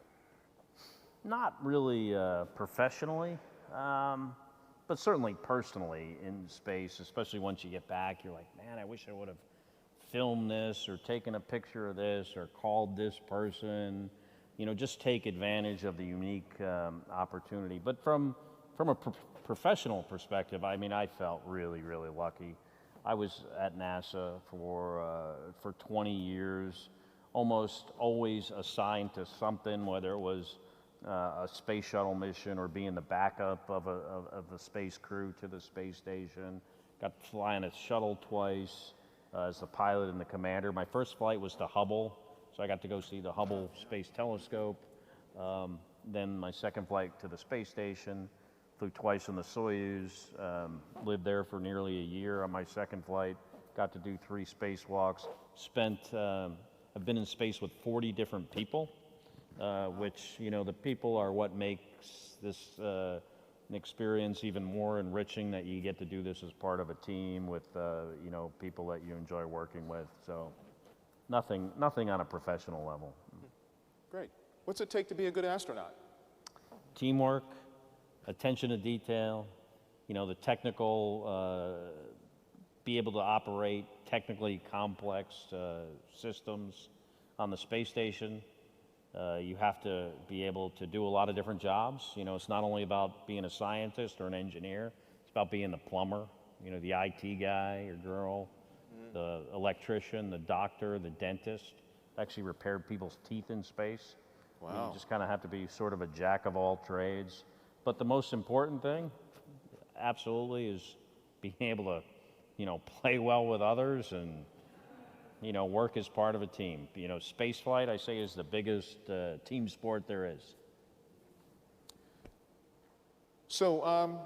Speaker 12: Not really professionally, but certainly personally in space, especially once you get back, you're like, man, I wish I would have filmed this or taken a picture of this or called this person, just take advantage of the unique opportunity. But from a professional perspective, I mean, I felt really, really lucky. I was at NASA for 20 years, almost always assigned to something, whether it was a space shuttle mission or being the backup of the space crew to the space station. Got to fly on a shuttle twice as the pilot and the commander. My first flight was to Hubble, so I got to go see the Hubble Space Telescope. Then my second flight to the space station, flew twice on the Soyuz, lived there for nearly a year on my second flight, got to do 3 spacewalks, I've been in space with 40 different people, which, the people are what makes this an experience even more enriching, that you get to do this as part of a team with, people that you enjoy working with. So nothing on a professional level.
Speaker 2: Great. What's it take to be a good astronaut?
Speaker 12: Teamwork, attention to detail, the technical, be able to operate technically complex systems on the space station. You have to be able to do a lot of different jobs. It's not only about being a scientist or an engineer, it's about being the plumber, the IT guy or girl, the electrician, the doctor, the dentist. Actually repaired people's teeth in space.
Speaker 2: Wow.
Speaker 12: You just kind of have to be sort of a jack of all trades. But the most important thing, absolutely, is being able to, play well with others and, work as part of a team. Space flight, I say, is the biggest team sport there is.
Speaker 2: So,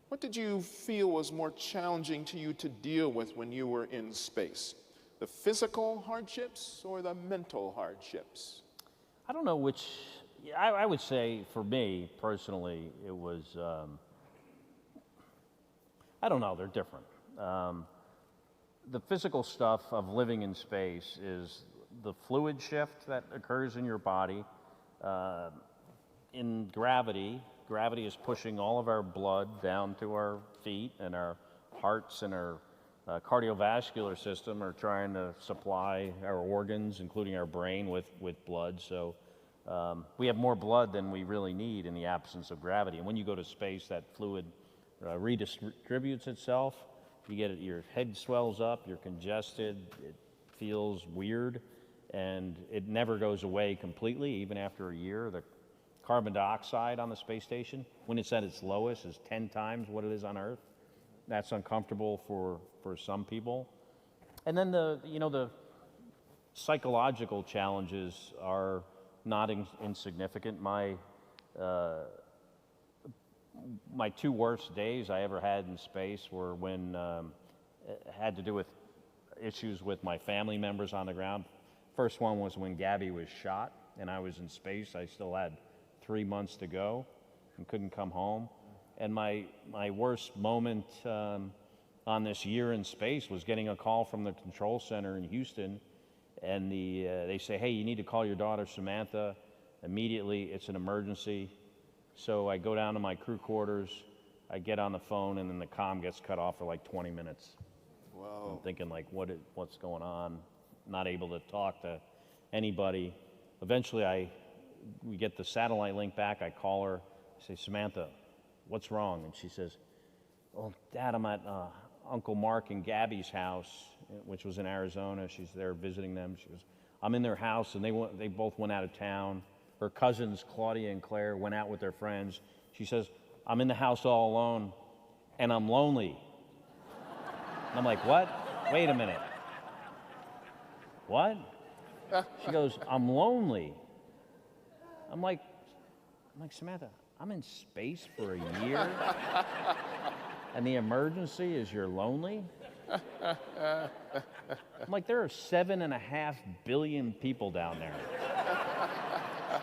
Speaker 2: what did you feel was more challenging to you to deal with when you were in space? The physical hardships or the mental hardships?
Speaker 12: I don't know which. I would say, for me personally, it was, I don't know, they're different. The physical stuff of living in space is the fluid shift that occurs in your body. In gravity is pushing all of our blood down to our feet, and our hearts and our cardiovascular system are trying to supply our organs, including our brain, with blood. So we have more blood than we really need in the absence of gravity. And when you go to space, that fluid redistributes itself. You get it, your head swells up, you're congested, it feels weird, and it never goes away completely, even after a year. The carbon dioxide on the space station, when it's at its lowest, is 10 times what it is on Earth. That's uncomfortable for some people. And then the psychological challenges are not insignificant. My 2 worst days I ever had in space were when it had to do with issues with my family members on the ground. First one was when Gabby was shot and I was in space. I still had 3 months to go and couldn't come home. And my worst moment on this year in space was getting a call from the control center in Houston, and they say, hey, you need to call your daughter Samantha immediately. It's an emergency. So I go down to my crew quarters, I get on the phone, and then the comm gets cut off for like 20 minutes.
Speaker 2: Whoa.
Speaker 12: I'm thinking, like, what's going on? Not able to talk to anybody. Eventually, we get the satellite link back. I call her, I say, Samantha, what's wrong? And she says, well, Dad, I'm at Uncle Mark and Gabby's house, which was in Arizona. She's there visiting them. She goes, I'm in their house, and they both went out of town. her cousins, Claudia and Claire, went out with their friends. She says, I'm in the house all alone, and I'm lonely. And I'm like, what? Wait a minute. What? She goes, I'm lonely. I'm like, Samantha, I'm in space for a year, and the emergency is you're lonely? I'm like, there are 7.5 billion people down there.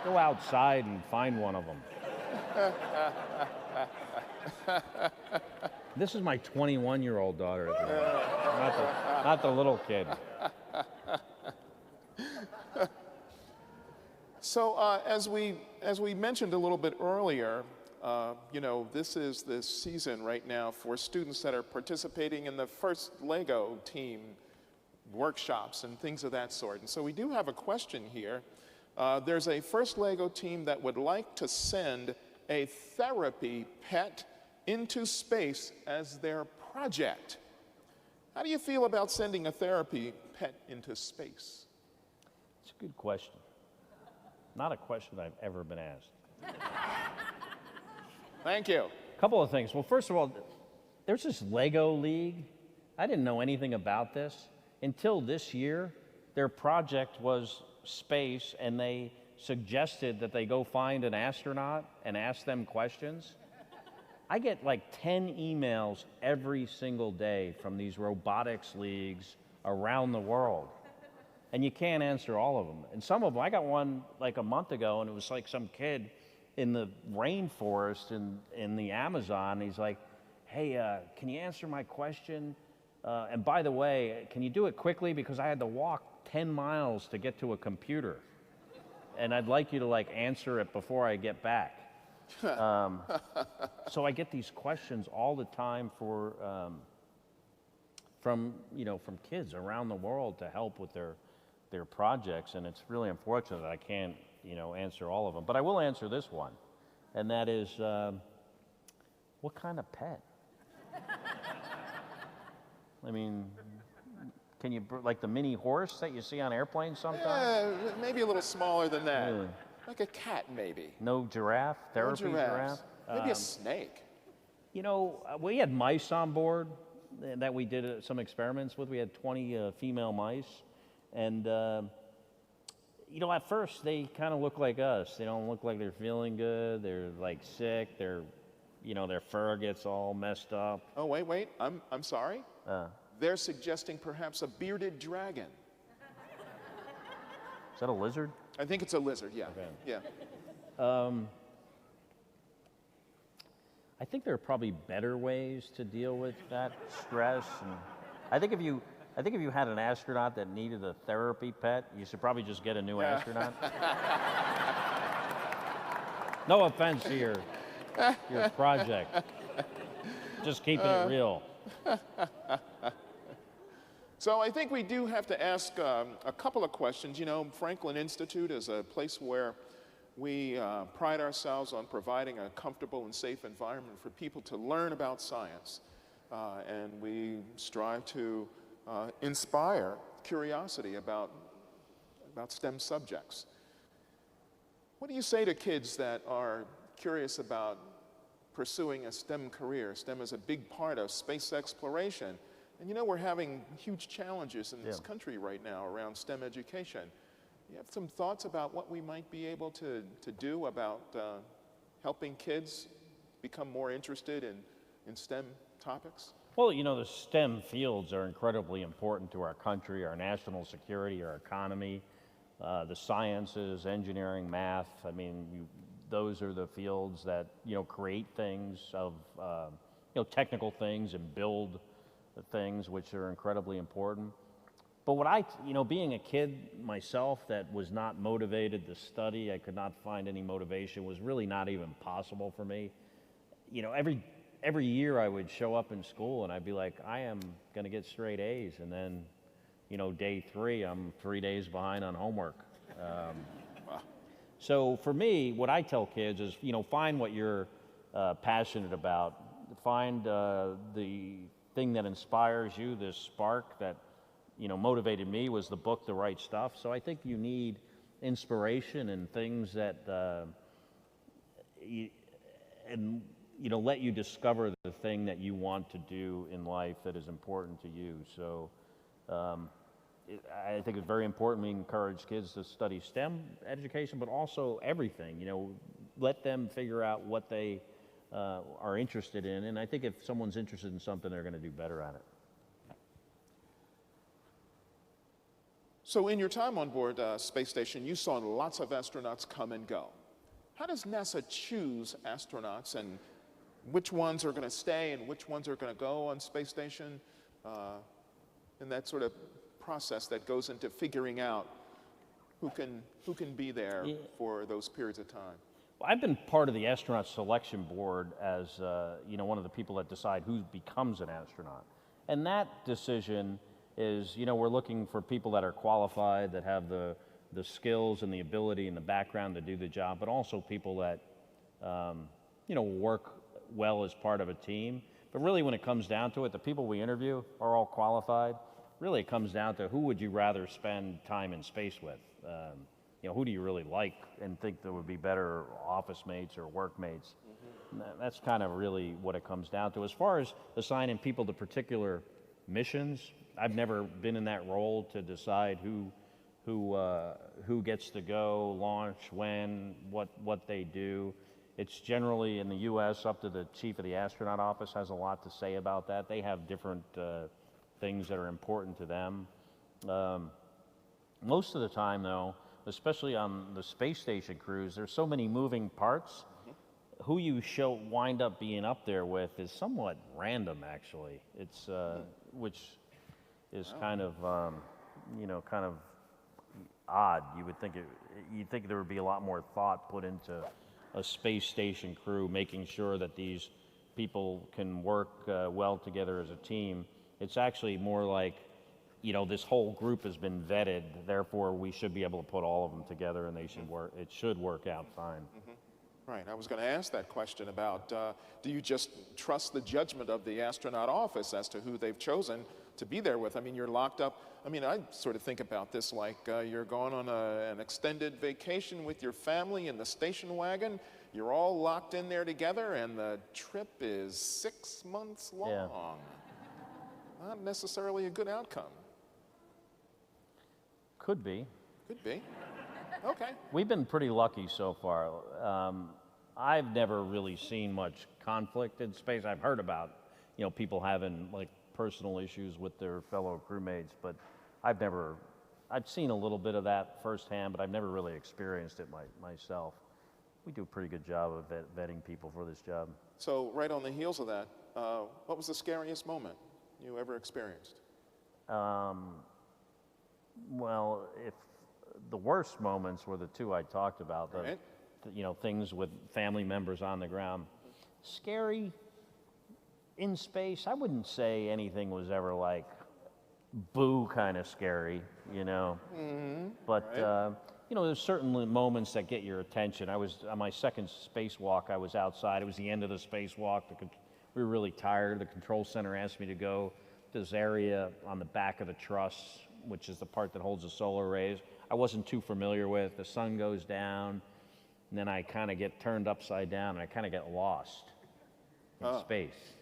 Speaker 12: Go outside and find one of them. This is my 21-year-old daughter, not the little kid.
Speaker 2: So as we mentioned a little bit earlier, you know, this is the season right now for students that are participating in the first Lego team workshops and things of that sort. And so we do have a question here. There's a first Lego team that would like to send a therapy pet into space as their project. How do you feel about sending a therapy pet into space?
Speaker 12: It's a good question. Not a question I've ever been asked.
Speaker 2: Thank you.
Speaker 12: A couple of things. Well, first of all, there's this Lego League. I didn't know anything about this until this year. Their project was space, and they suggested that they go find an astronaut and ask them questions. I get like 10 emails every single day from these robotics leagues around the world. And you can't answer all of them. And some of them, I got one like a month ago, and it was like some kid in the rainforest in the Amazon. He's like, hey, can you answer my question? And by the way, can you do it quickly? Because I had to walk 10 miles to get to a computer. And I'd like you to like answer it before I get back. So I get these questions all the time from kids around the world to help with their projects, and it's really unfortunate that I can't answer all of them. But I will answer this one, and that is, what kind of pet? I mean, can you, like the mini horse that you see on airplanes sometimes?
Speaker 2: Yeah, maybe a little smaller than that. Like a cat, maybe.
Speaker 12: No giraffe? Therapy
Speaker 2: no
Speaker 12: giraffe?
Speaker 2: Maybe a snake.
Speaker 12: You know, we had mice on board that we did some experiments with. We had 20 female mice. And, at first they kind of look like us. They don't look like they're feeling good. They're like sick. Their fur gets all messed up.
Speaker 2: Oh, wait. I'm sorry. They're suggesting perhaps a bearded dragon.
Speaker 12: Is that a lizard?
Speaker 2: I think it's a lizard, yeah.
Speaker 12: Okay.
Speaker 2: Yeah.
Speaker 12: I think there are probably better ways to deal with that stress. And I think if you had an astronaut that needed a therapy pet, you should probably just get a new astronaut. No offense to your project. Just keeping it real.
Speaker 2: So I think we do have to ask a couple of questions. You know, Franklin Institute is a place where we pride ourselves on providing a comfortable and safe environment for people to learn about science. And we strive to inspire curiosity about STEM subjects. What do you say to kids that are curious about pursuing a STEM career? STEM is a big part of space exploration. And you know, we're having huge challenges in this country right now around STEM education. You have some thoughts about what we might be able to do about helping kids become more interested in STEM topics?
Speaker 12: Well, you know, the STEM fields are incredibly important to our country, our national security, our economy, the sciences, engineering, math. I mean, those are the fields that, create things of, technical things and build things which are incredibly important. But what being a kid myself that was not motivated to study, I could not find any motivation, was really not even possible for me. You know, every year I would show up in school and I'd be like, I am going to get straight A's. And then, day 3, I'm 3 days behind on homework. So for me, what I tell kids is, find what you're passionate about. Find the thing that inspires you, this spark that, motivated me was the book, The Right Stuff. So I think you need inspiration and things that let you discover the thing that you want to do in life that is important to you. So I think it's very important we encourage kids to study STEM education, but also everything. Let them figure out what they are interested in, and I think if someone's interested in something, they're going to do better at it.
Speaker 2: So in your time on board Space Station, you saw lots of astronauts come and go. How does NASA choose astronauts, and which ones are going to stay and which ones are going to go on Space Station, and that sort of process that goes into figuring out who can be there for those periods of time?
Speaker 12: Well, I've been part of the astronaut selection board as one of the people that decide who becomes an astronaut, and that decision is we're looking for people that are qualified, that have the skills and the ability and the background to do the job, but also people that work well as part of a team. But really, when it comes down to it, the people we interview are all qualified. Really, it comes down to who would you rather spend time in space with? Who do you really like and think that would be better office mates or workmates? That's kind of really what it comes down to. As far as assigning people to particular missions, I've never been in that role to decide who gets to go, launch, when, what they do. It's generally in the U.S. up to the chief of the astronaut office has a lot to say about that. They have different things that are important to them. Most of the time, though, especially on the space station crews, there's so many moving parts. Who you wind up being up there with is somewhat random, actually. It's which is kind of odd. You'd think there would be a lot more thought put into a space station crew, making sure that these people can work well together as a team. It's actually more like, this whole group has been vetted, therefore we should be able to put all of them together and they should work. It should work out fine.
Speaker 2: Right, I was going to ask that question about, do you just trust the judgment of the astronaut office as to who they've chosen to be there with? I mean, you're locked up. I mean, I sort of think about this like you're going on an extended vacation with your family in the station wagon. You're all locked in there together, and the trip is 6 months long.
Speaker 12: Yeah.
Speaker 2: Not necessarily a good outcome.
Speaker 12: Could be.
Speaker 2: Could be. Okay.
Speaker 12: We've been pretty lucky so far. I've never really seen much conflict in space. I've heard about, people having like personal issues with their fellow crewmates, but I've seen a little bit of that firsthand, but I've never really experienced it myself. We do a pretty good job of vetting people for this job.
Speaker 2: So right on the heels of that, what was the scariest moment you ever experienced?
Speaker 12: Well, if the worst moments were the two I talked about,
Speaker 2: Right.
Speaker 12: Things with family members on the ground. Scary in space, I wouldn't say anything was ever like boo kind of scary, But, there's certain moments that get your attention. I was on my second spacewalk, I was outside. It was the end of the spacewalk. We were really tired. The control center asked me to go to this area on the back of the truss, which is the part that holds the solar rays. I wasn't too familiar with. The sun goes down, and then I kind of get turned upside down, and I kind of get lost in space.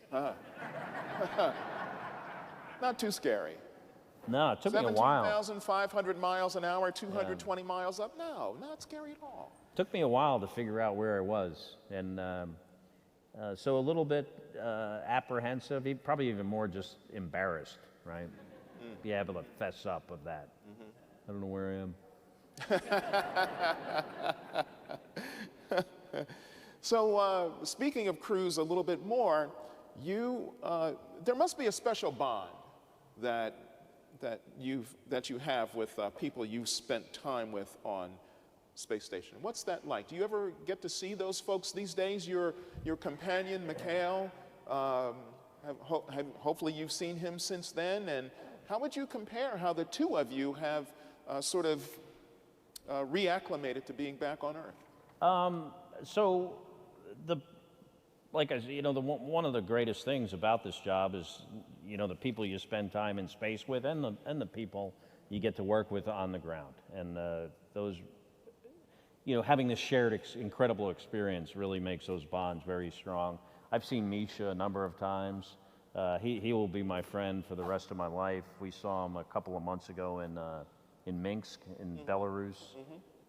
Speaker 2: Not too scary.
Speaker 12: No, it took me a while.
Speaker 2: 17,500 miles an hour, 220 miles up. No, not scary at all.
Speaker 12: It took me a while to figure out where I was, and so a little bit apprehensive, probably even more just embarrassed, right? Be able to fess up of that. I don't know where I am.
Speaker 2: So speaking of crews a little bit more, there must be a special bond that you have with people you've spent time with on Space Station. What's that like? Do you ever get to see those folks these days? Your companion, Mikhail, hopefully you've seen him since then. And how would you compare how the two of you have sort of reacclimated to being back on Earth?
Speaker 12: So one of the greatest things about this job is, the people you spend time in space with and the people you get to work with on the ground. And those having this shared incredible experience really makes those bonds very strong. I've seen Misha a number of times. He will be my friend for the rest of my life. We saw him a couple of months ago in Minsk in Belarus.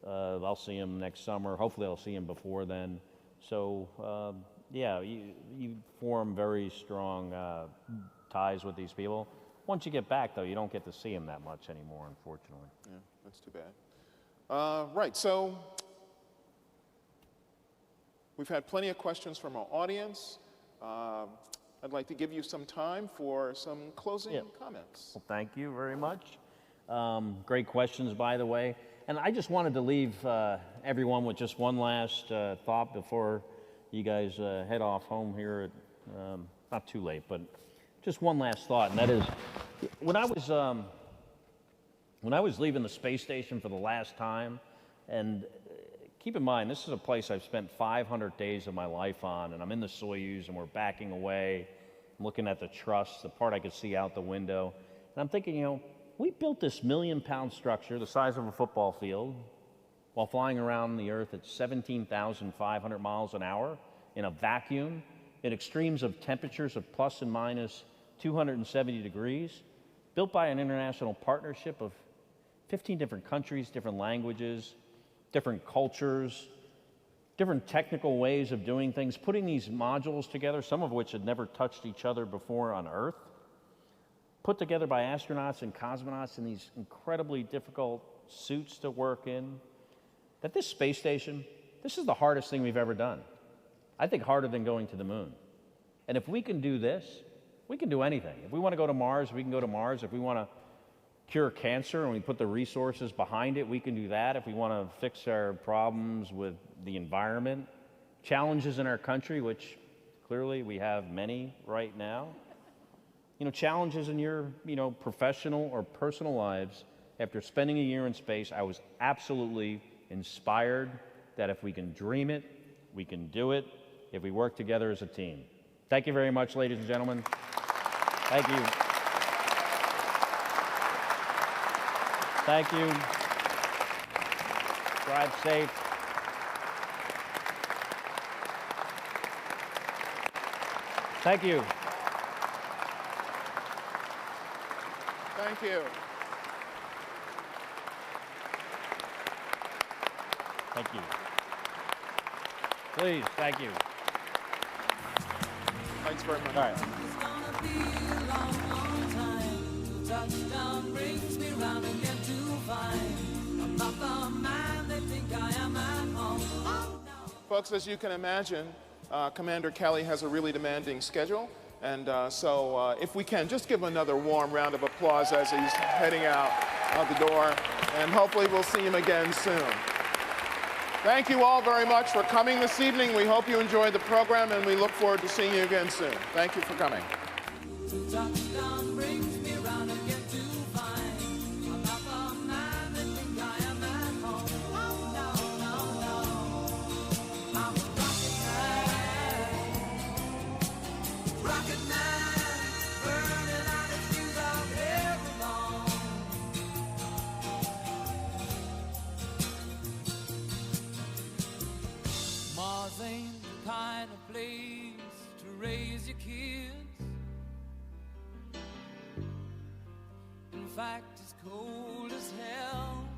Speaker 12: I'll see him next summer. Hopefully I'll see him before then. So yeah, you form very strong ties with these people. Once you get back, though, you don't get to see them that much anymore, unfortunately.
Speaker 2: Yeah, that's too bad. Right, so we've had plenty of questions from our audience. I'd like to give you some time for some closing comments.
Speaker 12: Well, thank you very much. Great questions, by the way. And I just wanted to leave everyone with just one last thought before you guys head off home here at, not too late, but just one last thought, and that is, when I was leaving the space station for the last time, and keep in mind, this is a place I've spent 500 days of my life on, and I'm in the Soyuz, and we're backing away, I'm looking at the truss, the part I could see out the window, and I'm thinking, we built this 1 million-pound structure the size of a football field while flying around the Earth at 17,500 miles an hour in a vacuum, in extremes of temperatures of plus and minus 270 degrees, built by an international partnership of 15 different countries, different languages, different cultures, different technical ways of doing things, putting these modules together, some of which had never touched each other before on Earth, put together by astronauts and cosmonauts in these incredibly difficult suits to work in, that this space station, this is the hardest thing we've ever done. I think harder than going to the moon. And if we can do this, we can do anything. If we want to go to Mars, we can go to Mars. If we want to cure cancer and we put the resources behind it, we can do that. If we want to fix our problems with the environment, challenges in our country, which clearly we have many right now, challenges in your, professional or personal lives. After spending a year in space, I was absolutely inspired that if we can dream it, we can do it if we work together as a team. Thank you very much, ladies and gentlemen. Thank you. Thank you. Drive safe. Thank you.
Speaker 2: Thank you.
Speaker 12: Thank you. Please, thank you.
Speaker 2: Thanks very much.
Speaker 12: All right.
Speaker 13: Touchdown brings me round again to find I'm not the man they think I am at home.
Speaker 2: Folks, as you can imagine, Commander Kelly has a really demanding schedule. And so if we can, just give him another warm round of applause as he's heading out the door. And hopefully we'll see him again soon. Thank you all very much for coming this evening. We hope you enjoyed the program, and we look forward to seeing you again soon. Thank you for coming.
Speaker 13: Touchdown brings me round again to find I'm not the man they think I am at home. No. I'm a rocket man, burning out the fuse out here alone. Mars ain't the kind of place to raise your kids. In fact, it's cold as hell,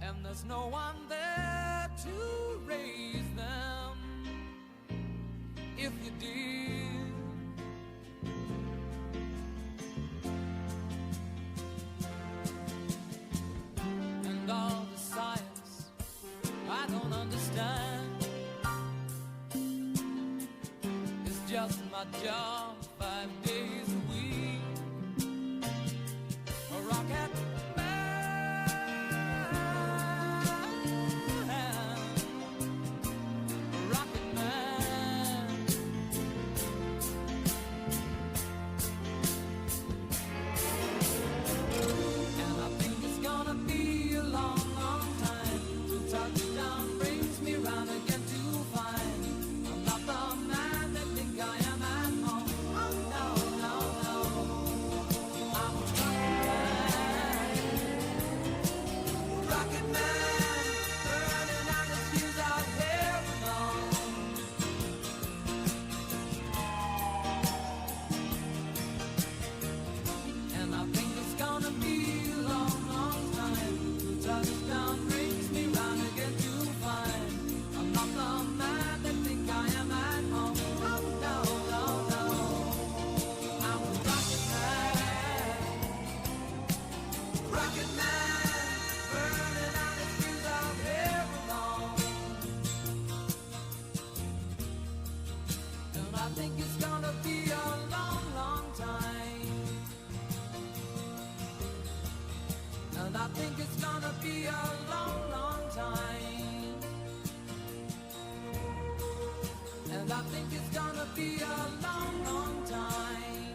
Speaker 13: and there's no one there to raise them. If you did, and all the science I don't understand, it's just my job 5 days a week. A rocket man, a rocket man. And I think it's gonna be a long, long time till touchdown brings me round again to find I'm not the man that think I am at home. Oh, no, no, no. I'm a rocket man. think it's gonna be a long, long time. And I think it's gonna be a long, long time.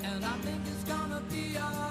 Speaker 13: And I think it's gonna be a